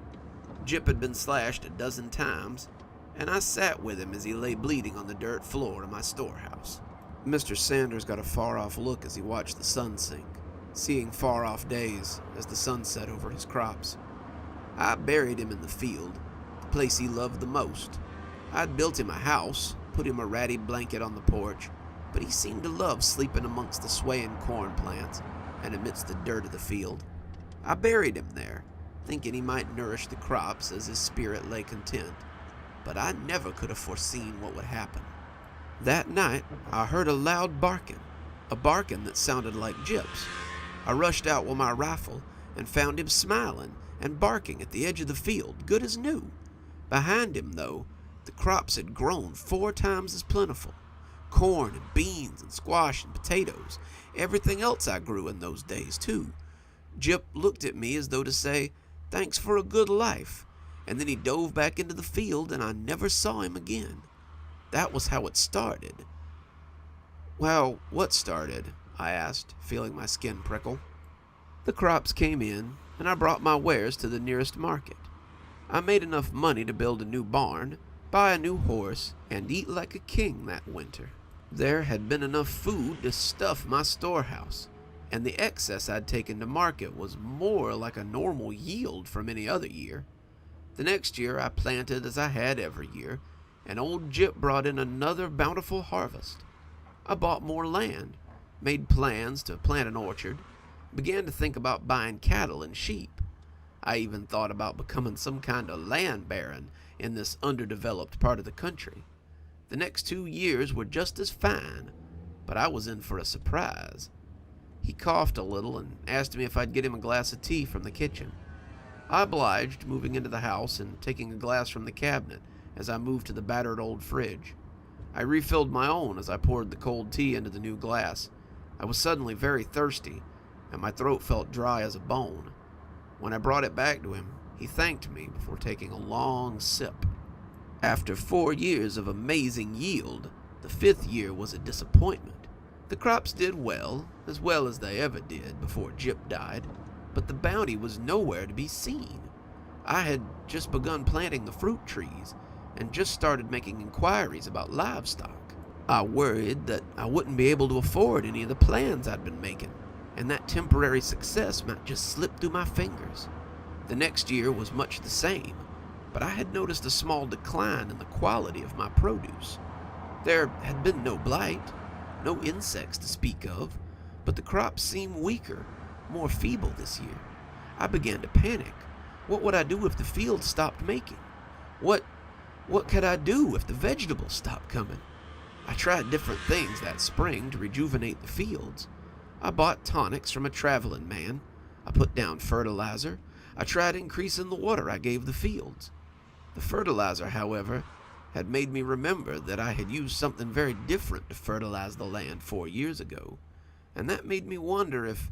Jip had been slashed a dozen times, and I sat with him as he lay bleeding on the dirt floor of my storehouse. Mr. Sanders got a far-off look as he watched the sun sink, seeing far-off days as the sun set over his crops. I buried him in the field, the place he loved the most. I'd built him a house, put him a ratty blanket on the porch, but he seemed to love sleeping amongst the swaying corn plants and amidst the dirt of the field. I buried him there, thinking he might nourish the crops as his spirit lay content, but I never could have foreseen what would happen. That night, I heard a loud barking, a barking that sounded like Jip's. I rushed out with my rifle and found him smiling and barking at the edge of the field, good as new. Behind him, though, the crops had grown 4 times as plentiful. Corn and beans and squash and potatoes, everything else I grew in those days, too. Jip looked at me as though to say, "Thanks for a good life," and then he dove back into the field and I never saw him again. That was how it started. "Well, what started?" I asked, feeling my skin prickle. "The crops came in, and I brought my wares to the nearest market. I made enough money to build a new barn, buy a new horse, and eat like a king that winter. There had been enough food to stuff my storehouse, and the excess I'd taken to market was more like a normal yield from any other year. The next year I planted as I had every year, and old Jip brought in another bountiful harvest. I bought more land, made plans to plant an orchard, Began to think about buying cattle and sheep. I even thought about becoming some kind of land baron in this underdeveloped part of the country. The next 2 years were just as fine, but I was in for a surprise. He coughed a little and asked me if I'd get him a glass of tea from the kitchen. I obliged, moving into the house and taking a glass from the cabinet as I moved to the battered old fridge. I refilled my own as I poured the cold tea into the new glass. I was suddenly very thirsty, and my throat felt dry as a bone. When I brought it back to him, he thanked me before taking a long sip. After 4 years of amazing yield, the 5th year was a disappointment. The crops did well as they ever did before Jip died, but the bounty was nowhere to be seen. I had just begun planting the fruit trees and just started making inquiries about livestock. I worried that I wouldn't be able to afford any of the plans I'd been making, and that temporary success might just slip through my fingers. The next year was much the same, but I had noticed a small decline in the quality of my produce. There had been no blight, no insects to speak of, but the crops seemed weaker, more feeble this year. I began to panic. What would I do if the fields stopped making? What could I do if the vegetables stopped coming? I tried different things that spring to rejuvenate the fields. I bought tonics from a traveling man. I put down fertilizer. I tried increasing the water I gave the fields. The fertilizer, however, had made me remember that I had used something very different to fertilize the land 4 years ago, and that made me wonder if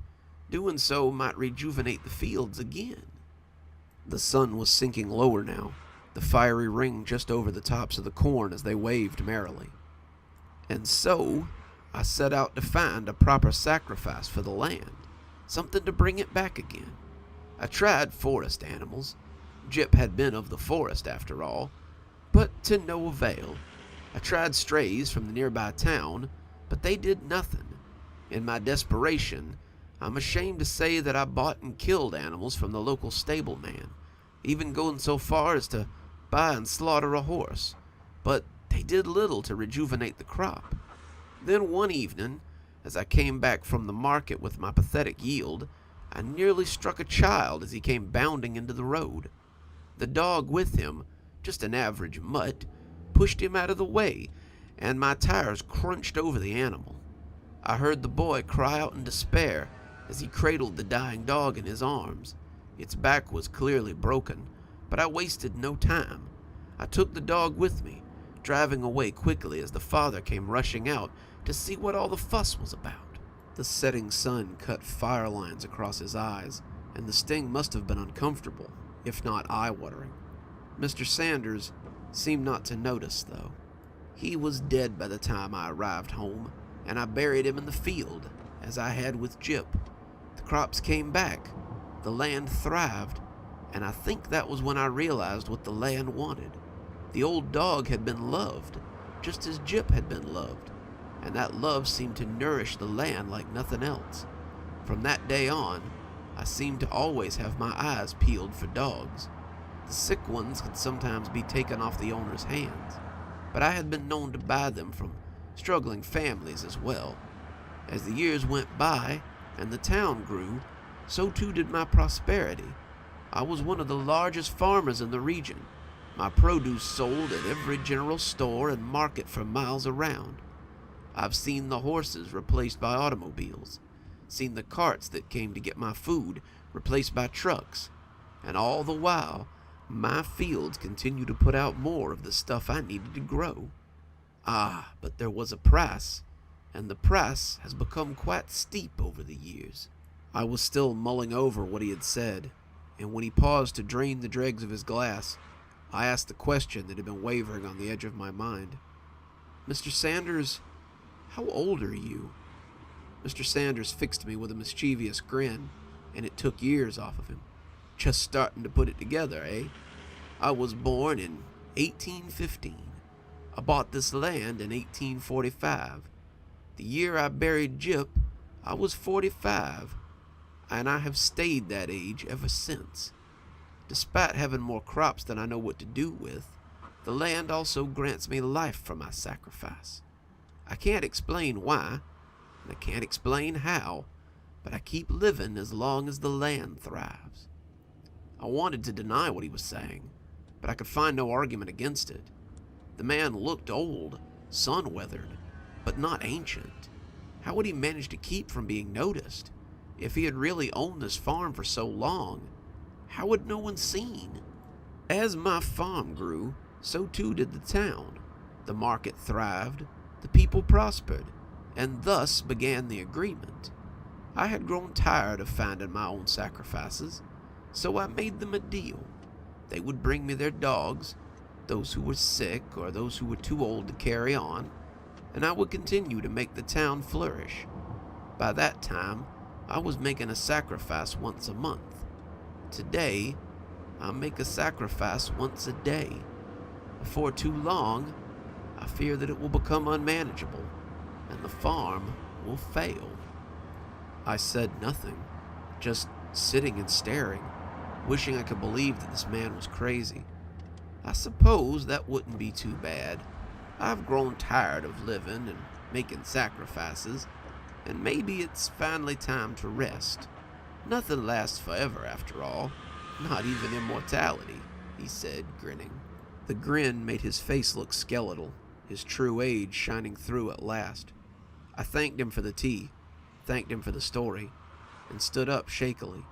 doing so might rejuvenate the fields again. The sun was sinking lower now, the fiery ring just over the tops of the corn as they waved merrily. And so I set out to find a proper sacrifice for the land, something to bring it back again. I tried forest animals. Jip had been of the forest after all, but to no avail. I tried strays from the nearby town, but they did nothing. In my desperation, I'm ashamed to say that I bought and killed animals from the local stableman, even going so far as to buy and slaughter a horse, but they did little to rejuvenate the crop. Then one evening, as I came back from the market with my pathetic yield, I nearly struck a child as he came bounding into the road. The dog with him, just an average mutt, pushed him out of the way, and my tires crunched over the animal. I heard the boy cry out in despair as he cradled the dying dog in his arms. Its back was clearly broken, but I wasted no time. I took the dog with me, driving away quickly as the father came rushing out to see what all the fuss was about. The setting sun cut fire lines across his eyes, and the sting must have been uncomfortable, if not eye-watering. Mr. Sanders seemed not to notice, though. He was dead by the time I arrived home, and I buried him in the field, as I had with Jip. The crops came back, the land thrived, and I think that was when I realized what the land wanted. The old dog had been loved, just as Jip had been loved, and that love seemed to nourish the land like nothing else. From that day on, I seemed to always have my eyes peeled for dogs. The sick ones could sometimes be taken off the owner's hands, but I had been known to buy them from struggling families as well. As the years went by and the town grew, so too did my prosperity. I was one of the largest farmers in the region. My produce sold at every general store and market for miles around. I've seen the horses replaced by automobiles, seen the carts that came to get my food replaced by trucks, and all the while, my fields continue to put out more of the stuff I needed to grow. Ah, but there was a price, and the price has become quite steep over the years. I was still mulling over what he had said, and when he paused to drain the dregs of his glass, I asked the question that had been wavering on the edge of my mind. "Mr. Sanders, how old are you?" Mr. Sanders fixed me with a mischievous grin, and it took years off of him. "Just starting to put it together, eh? I was born in 1815. I bought this land in 1845. The year I buried Jip, I was 45, and I have stayed that age ever since. Despite having more crops than I know what to do with, the land also grants me life for my sacrifice. I can't explain why, and I can't explain how, but I keep living as long as the land thrives." I wanted to deny what he was saying, but I could find no argument against it. The man looked old, sun-weathered, but not ancient. How would he manage to keep from being noticed? If he had really owned this farm for so long, how had no one seen? As my farm grew, so too did the town. The market thrived, the people prospered, and thus began the agreement. I had grown tired of finding my own sacrifices, so I made them a deal. They would bring me their dogs, those who were sick or those who were too old to carry on, and I would continue to make the town flourish. By that time, I was making a sacrifice once a month. Today, I make a sacrifice once a day. Before too long, I fear that it will become unmanageable, and the farm will fail." I said nothing, just sitting and staring, wishing I could believe that this man was crazy. I suppose that wouldn't be too bad. I've grown tired of living and making sacrifices, and maybe it's finally time to rest. Nothing lasts forever after all, not even immortality, he said, grinning. The grin made his face look skeletal, his true age shining through at last. I thanked him for the tea, thanked him for the story, and stood up shakily.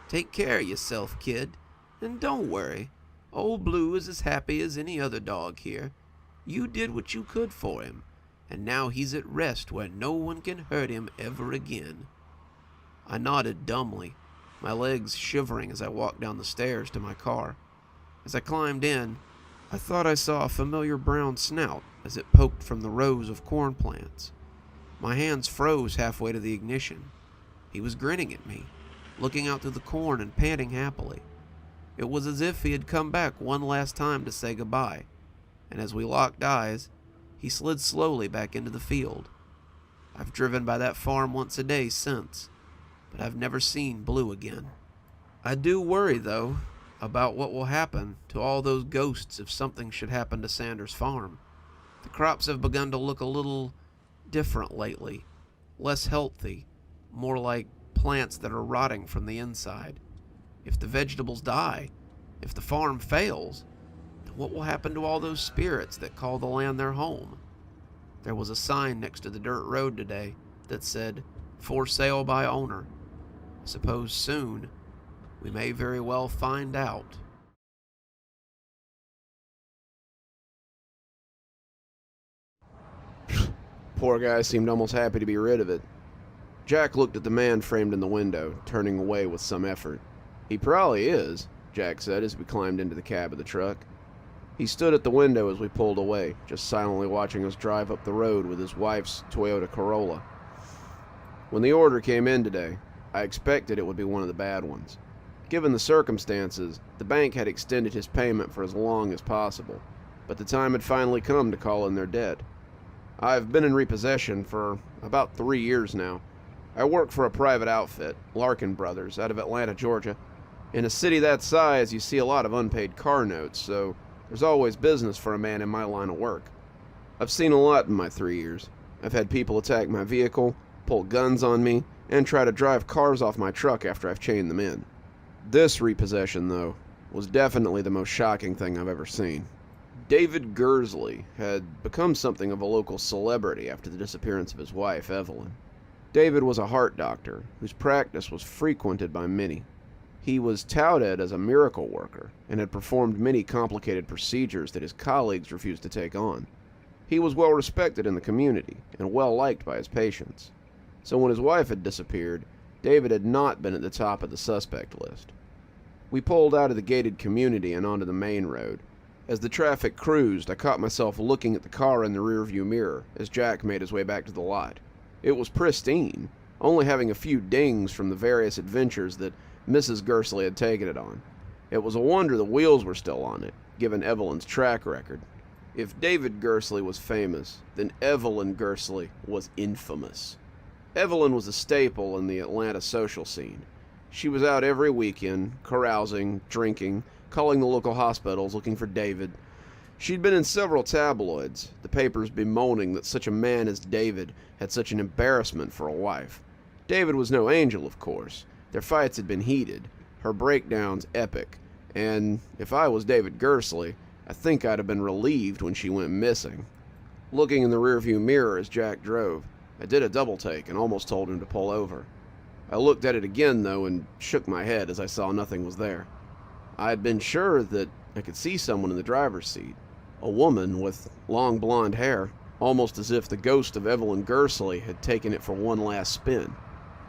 "Take care of yourself, kid, and don't worry. Old Blue is as happy as any other dog here. You did what you could for him, and now he's at rest where no one can hurt him ever again." I nodded dumbly, my legs shivering as I walked down the stairs to my car. As I climbed in, I thought I saw a familiar brown snout as it poked from the rows of corn plants. My hands froze halfway to the ignition. He was grinning at me, looking out through the corn and panting happily. It was as if he had come back one last time to say goodbye, and as we locked eyes, he slid slowly back into the field. I've driven by that farm once a day since, but I've never seen Blue again. I do worry, though, about what will happen to all those ghosts if something should happen to Sanders' farm. The crops have begun to look a little different lately, less healthy, more like plants that are rotting from the inside. If the vegetables die, if the farm fails, then what will happen to all those spirits that call the land their home? There was a sign next to the dirt road today that said, "For sale by owner." I suppose soon we may very well find out. Poor guy seemed almost happy to be rid of it. Jack looked at the man framed in the window, turning away with some effort. "He probably is," Jack said as we climbed into the cab of the truck. He stood at the window as we pulled away, just silently watching us drive up the road with his wife's Toyota Corolla. "When the order came in today, I expected it would be one of the bad ones. Given the circumstances, the bank had extended his payment for as long as possible, but the time had finally come to call in their debt. I've been in repossession for about 3 years now. I work for a private outfit, Larkin Brothers, out of Atlanta, Georgia. In a city that size, you see a lot of unpaid car notes, so there's always business for a man in my line of work. I've seen a lot in my 3 years. I've had people attack my vehicle, pull guns on me, and try to drive cars off my truck after I've chained them in. This repossession, though, was definitely the most shocking thing I've ever seen. David Gursley had become something of a local celebrity after the disappearance of his wife, Evelyn. David was a heart doctor whose practice was frequented by many. He was touted as a miracle worker and had performed many complicated procedures that his colleagues refused to take on. He was well respected in the community and well liked by his patients. So when his wife had disappeared, David had not been at the top of the suspect list. We pulled out of the gated community and onto the main road. As the traffic cruised, I caught myself looking at the car in the rearview mirror as Jack made his way back to the lot. It was pristine, only having a few dings from the various adventures that Mrs. Gursley had taken it on. It was a wonder the wheels were still on it, given Evelyn's track record. If David Gursley was famous, then Evelyn Gursley was infamous. Evelyn was a staple in the Atlanta social scene. She was out every weekend, carousing, drinking, calling the local hospitals looking for David. She'd been in several tabloids, the papers bemoaning that such a man as David had such an embarrassment for a wife. David was no angel, of course. Their fights had been heated, her breakdowns epic, and if I was David Gersley, I think I'd have been relieved when she went missing. Looking in the rearview mirror as Jack drove, I did a double take and almost told him to pull over. I looked at it again, though, and shook my head as I saw nothing was there. I had been sure that I could see someone in the driver's seat, a woman with long blonde hair, almost as if the ghost of Evelyn Gersley had taken it for one last spin.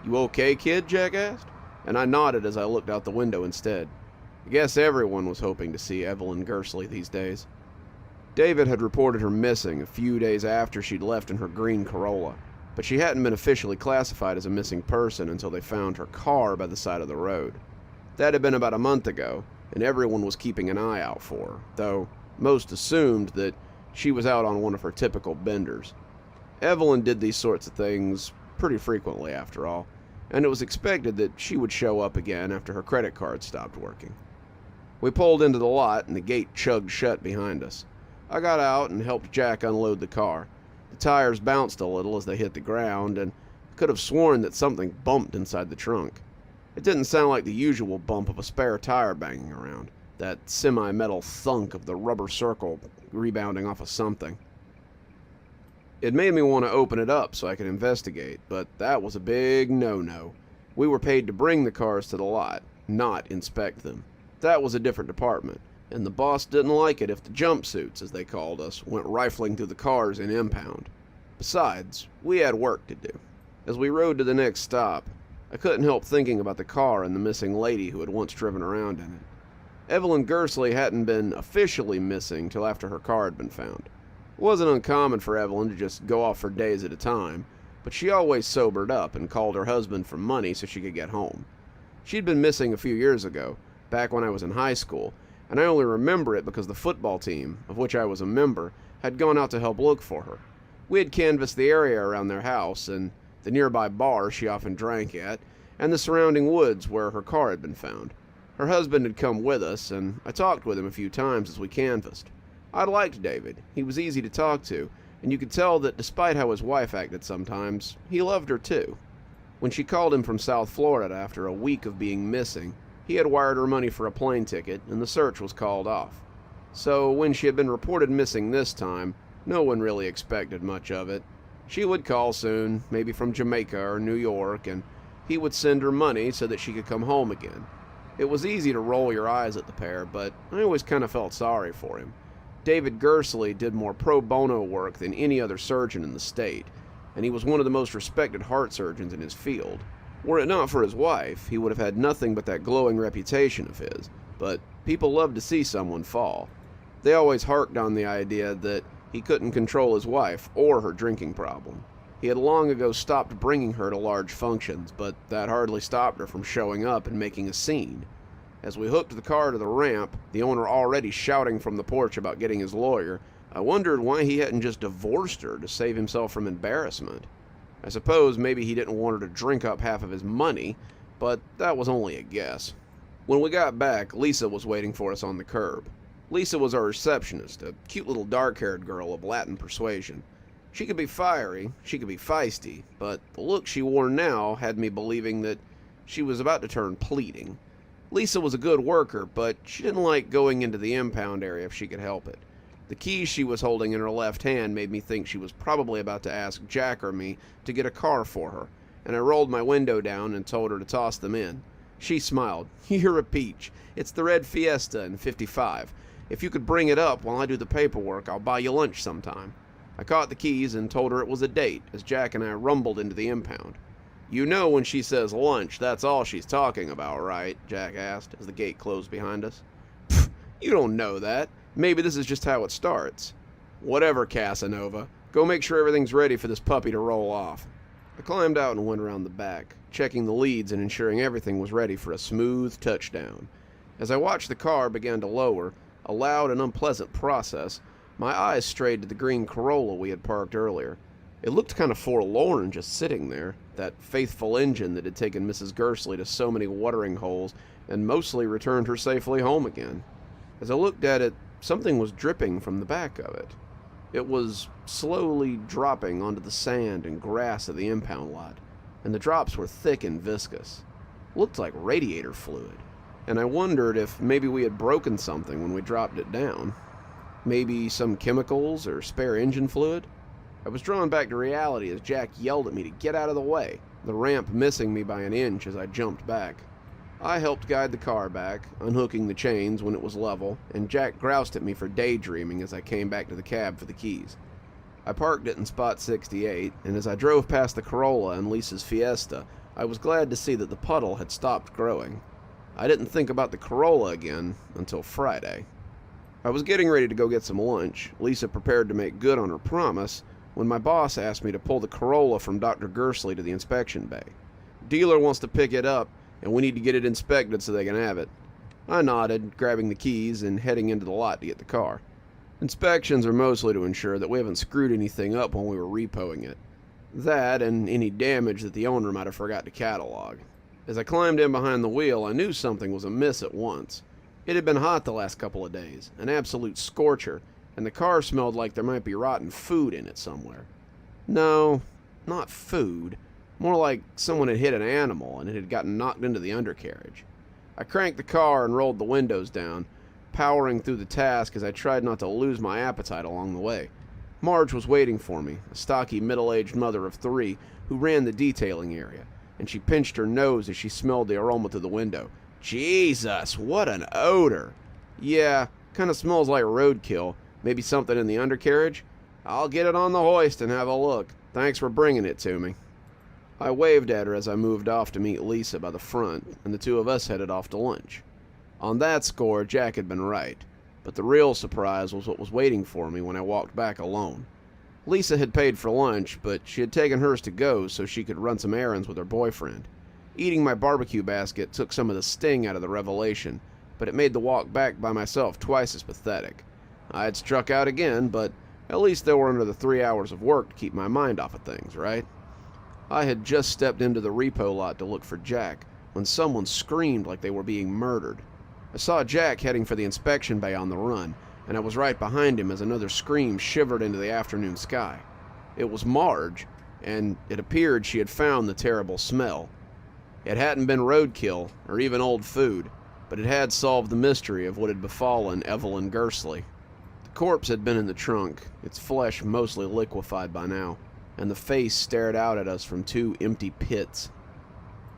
"You okay, kid?" Jack asked, and I nodded as I looked out the window instead. I guess everyone was hoping to see Evelyn Gersley these days. David had reported her missing a few days after she'd left in her green Corolla, but she hadn't been officially classified as a missing person until they found her car by the side of the road. That had been about a month ago, and everyone was keeping an eye out for her, though most assumed that she was out on one of her typical benders. Evelyn did these sorts of things pretty frequently, after all, and it was expected that she would show up again after her credit card stopped working. We pulled into the lot, and the gate chugged shut behind us. I got out and helped Jack unload the car. The tires bounced a little as they hit the ground, and I could have sworn that something bumped inside the trunk. It didn't sound like the usual bump of a spare tire banging around, that semi-metal thunk of the rubber circle rebounding off of something. It made me want to open it up so I could investigate, but that was a big no-no. We were paid to bring the cars to the lot, not inspect them. That was a different department, and the boss didn't like it if the jumpsuits, as they called us, went rifling through the cars in impound. Besides, we had work to do. As we rode to the next stop, I couldn't help thinking about the car and the missing lady who had once driven around in it. Evelyn Gersley hadn't been officially missing till after her car had been found. It wasn't uncommon for Evelyn to just go off for days at a time, but she always sobered up and called her husband for money so she could get home. She'd been missing a few years ago, back when I was in high school, and I only remember it because the football team, of which I was a member, had gone out to help look for her. We had canvassed the area around their house, and the nearby bar she often drank at, and the surrounding woods where her car had been found. Her husband had come with us, and I talked with him a few times as we canvassed. I liked David. He was easy to talk to, and you could tell that despite how his wife acted sometimes, he loved her too. When she called him from South Florida after a week of being missing, he had wired her money for a plane ticket, and the search was called off. So when she had been reported missing this time, no one really expected much of it. She would call soon, maybe from Jamaica or New York, and he would send her money so that she could come home again. It was easy to roll your eyes at the pair, but I always kind of felt sorry for him. David Gersley did more pro bono work than any other surgeon in the state, and he was one of the most respected heart surgeons in his field. Were it not for his wife, he would have had nothing but that glowing reputation of his, but people loved to see someone fall. They always harked on the idea that he couldn't control his wife or her drinking problem. He had long ago stopped bringing her to large functions, but that hardly stopped her from showing up and making a scene. As we hooked the car to the ramp, the owner already shouting from the porch about getting his lawyer, I wondered why he hadn't just divorced her to save himself from embarrassment. I suppose maybe he didn't want her to drink up half of his money, but that was only a guess. When we got back, Lisa was waiting for us on the curb. Lisa was our receptionist, a cute little dark-haired girl of Latin persuasion. She could be fiery, she could be feisty, but the look she wore now had me believing that she was about to turn pleading. Lisa was a good worker, but she didn't like going into the impound area if she could help it. The keys she was holding in her left hand made me think she was probably about to ask Jack or me to get a car for her, and I rolled my window down and told her to toss them in. She smiled. "You're a peach. It's the red Fiesta in '55. If you could bring it up while I do the paperwork, I'll buy you lunch sometime." I caught the keys and told her it was a date as Jack and I rumbled into the impound. "You know when she says lunch, that's all she's talking about, right?" Jack asked as the gate closed behind us. "Pfft, you don't know that. Maybe this is just how it starts." "Whatever, Casanova. Go make sure everything's ready for this puppy to roll off." I climbed out and went around the back, checking the leads and ensuring everything was ready for a smooth touchdown. As I watched the car begin to lower, a loud and unpleasant process, my eyes strayed to the green Corolla we had parked earlier. It looked kind of forlorn just sitting there, that faithful engine that had taken Mrs. Gersley to so many watering holes and mostly returned her safely home again. As I looked at it, something was dripping from the back of it. It was slowly dropping onto the sand and grass of the impound lot. and the drops were thick and viscous. Looked like radiator fluid, and I wondered if maybe we had broken something when we dropped it down. Maybe some chemicals or spare engine fluid? I was drawn back to reality as Jack yelled at me to get out of the way, the ramp missing me by an inch as I jumped back. I helped guide the car back, unhooking the chains when it was level, and Jack groused at me for daydreaming as I came back to the cab for the keys. I parked it in spot 68, and as I drove past the Corolla and Lisa's Fiesta, I was glad to see that the puddle had stopped growing. I didn't think about the Corolla again until Friday. I was getting ready to go get some lunch, Lisa prepared to make good on her promise, when my boss asked me to pull the Corolla from Dr. Gersley to the inspection bay. Dealer wants to pick it up, and we need to get it inspected so they can have it. I nodded, grabbing the keys and heading into the lot to get the car. Inspections are mostly to ensure that we haven't screwed anything up when we were repoing it. That and any damage that the owner might have forgot to catalog. As I climbed in behind the wheel, I knew something was amiss at once. It had been hot the last couple of days, an absolute scorcher, and the car smelled like there might be rotten food in it somewhere. No, not food. More like someone had hit an animal and it had gotten knocked into the undercarriage. I cranked the car and rolled the windows down, powering through the task as I tried not to lose my appetite along the way. Marge was waiting for me, a stocky middle-aged mother of 3 who ran the detailing area, and she pinched her nose as she smelled the aroma through the window. Jesus, what an odor! Yeah, kind of smells like roadkill. Maybe something in the undercarriage? I'll get it on the hoist and have a look. Thanks for bringing it to me. I waved at her as I moved off to meet Lisa by the front, and the two of us headed off to lunch. On that score, Jack had been right, but the real surprise was what was waiting for me when I walked back alone. Lisa had paid for lunch, but she had taken hers to go so she could run some errands with her boyfriend. Eating my barbecue basket took some of the sting out of the revelation, but it made the walk back by myself twice as pathetic. I had struck out again, but at least there were another 3 hours of work to keep my mind off of things, right? I had just stepped into the repo lot to look for Jack when someone screamed like they were being murdered. I saw Jack heading for the inspection bay on the run, and I was right behind him as another scream shivered into the afternoon sky. It was Marge, and it appeared she had found the terrible smell. It hadn't been roadkill, or even old food, but it had solved the mystery of what had befallen Evelyn Gersley. The corpse had been in the trunk, its flesh mostly liquefied by now, and the face stared out at us from 2 empty pits.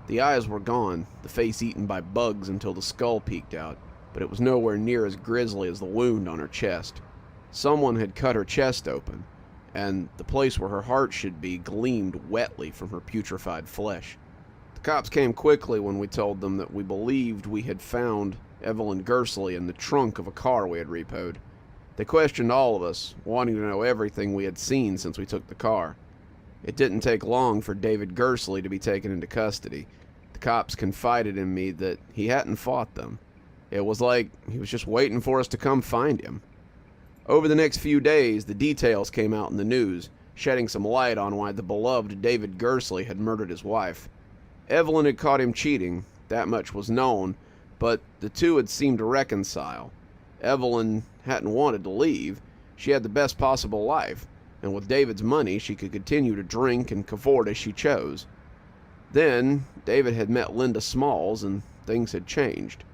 The eyes were gone, the face eaten by bugs until the skull peeked out, but it was nowhere near as grisly as the wound on her chest. Someone had cut her chest open, and the place where her heart should be gleamed wetly from her putrefied flesh. The cops came quickly when we told them that we believed we had found Evelyn Gersley in the trunk of a car we had repoed. They questioned all of us, wanting to know everything we had seen since we took the car. It didn't take long for David Gersley to be taken into custody. The cops confided in me that he hadn't fought them. It was like he was just waiting for us to come find him. Over the next few days, the details came out in the news, shedding some light on why the beloved David Gersley had murdered his wife. Evelyn had caught him cheating, that much was known, but the two had seemed to reconcile. Evelyn hadn't wanted to leave. She had the best possible life, and with David's money, she could continue to drink and cavort as she chose. Then, David had met Linda Smalls, and things had changed.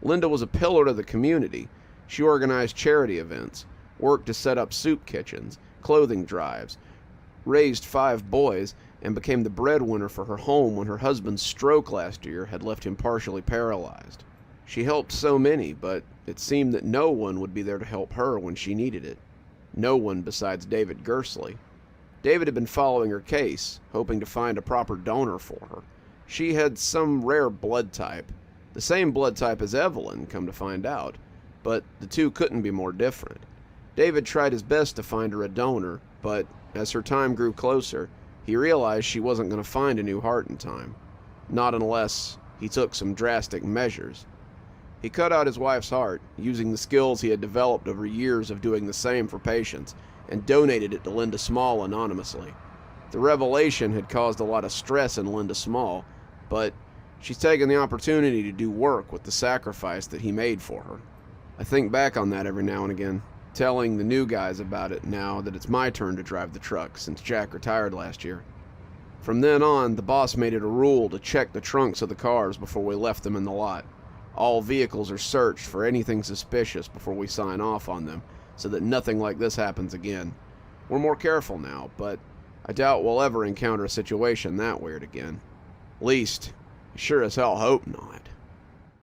Linda was a pillar of the community. She organized charity events, worked to set up soup kitchens, clothing drives, raised 5 boys, and became the breadwinner for her home when her husband's stroke last year had left him partially paralyzed. She helped so many, but it seemed that no one would be there to help her when she needed it. No one besides David Gersley. David had been following her case, hoping to find a proper donor for her. She had some rare blood type, the same blood type as Evelyn, come to find out, but the two couldn't be more different. David tried his best to find her a donor, but as her time grew closer, he realized she wasn't going to find a new heart in time. Not unless he took some drastic measures. He cut out his wife's heart, using the skills he had developed over years of doing the same for patients, and donated it to Linda Small anonymously. The revelation had caused a lot of stress in Linda Small, but she's taken the opportunity to do work with the sacrifice that he made for her. I think back on that every now and again, telling the new guys about it now that it's my turn to drive the truck since Jack retired last year. From then on, the boss made it a rule to check the trunks of the cars before we left them in the lot. All vehicles are searched for anything suspicious before we sign off on them, so that nothing like this happens again. We're more careful now, but I doubt we'll ever encounter a situation that weird again. Least, I sure as hell hope not.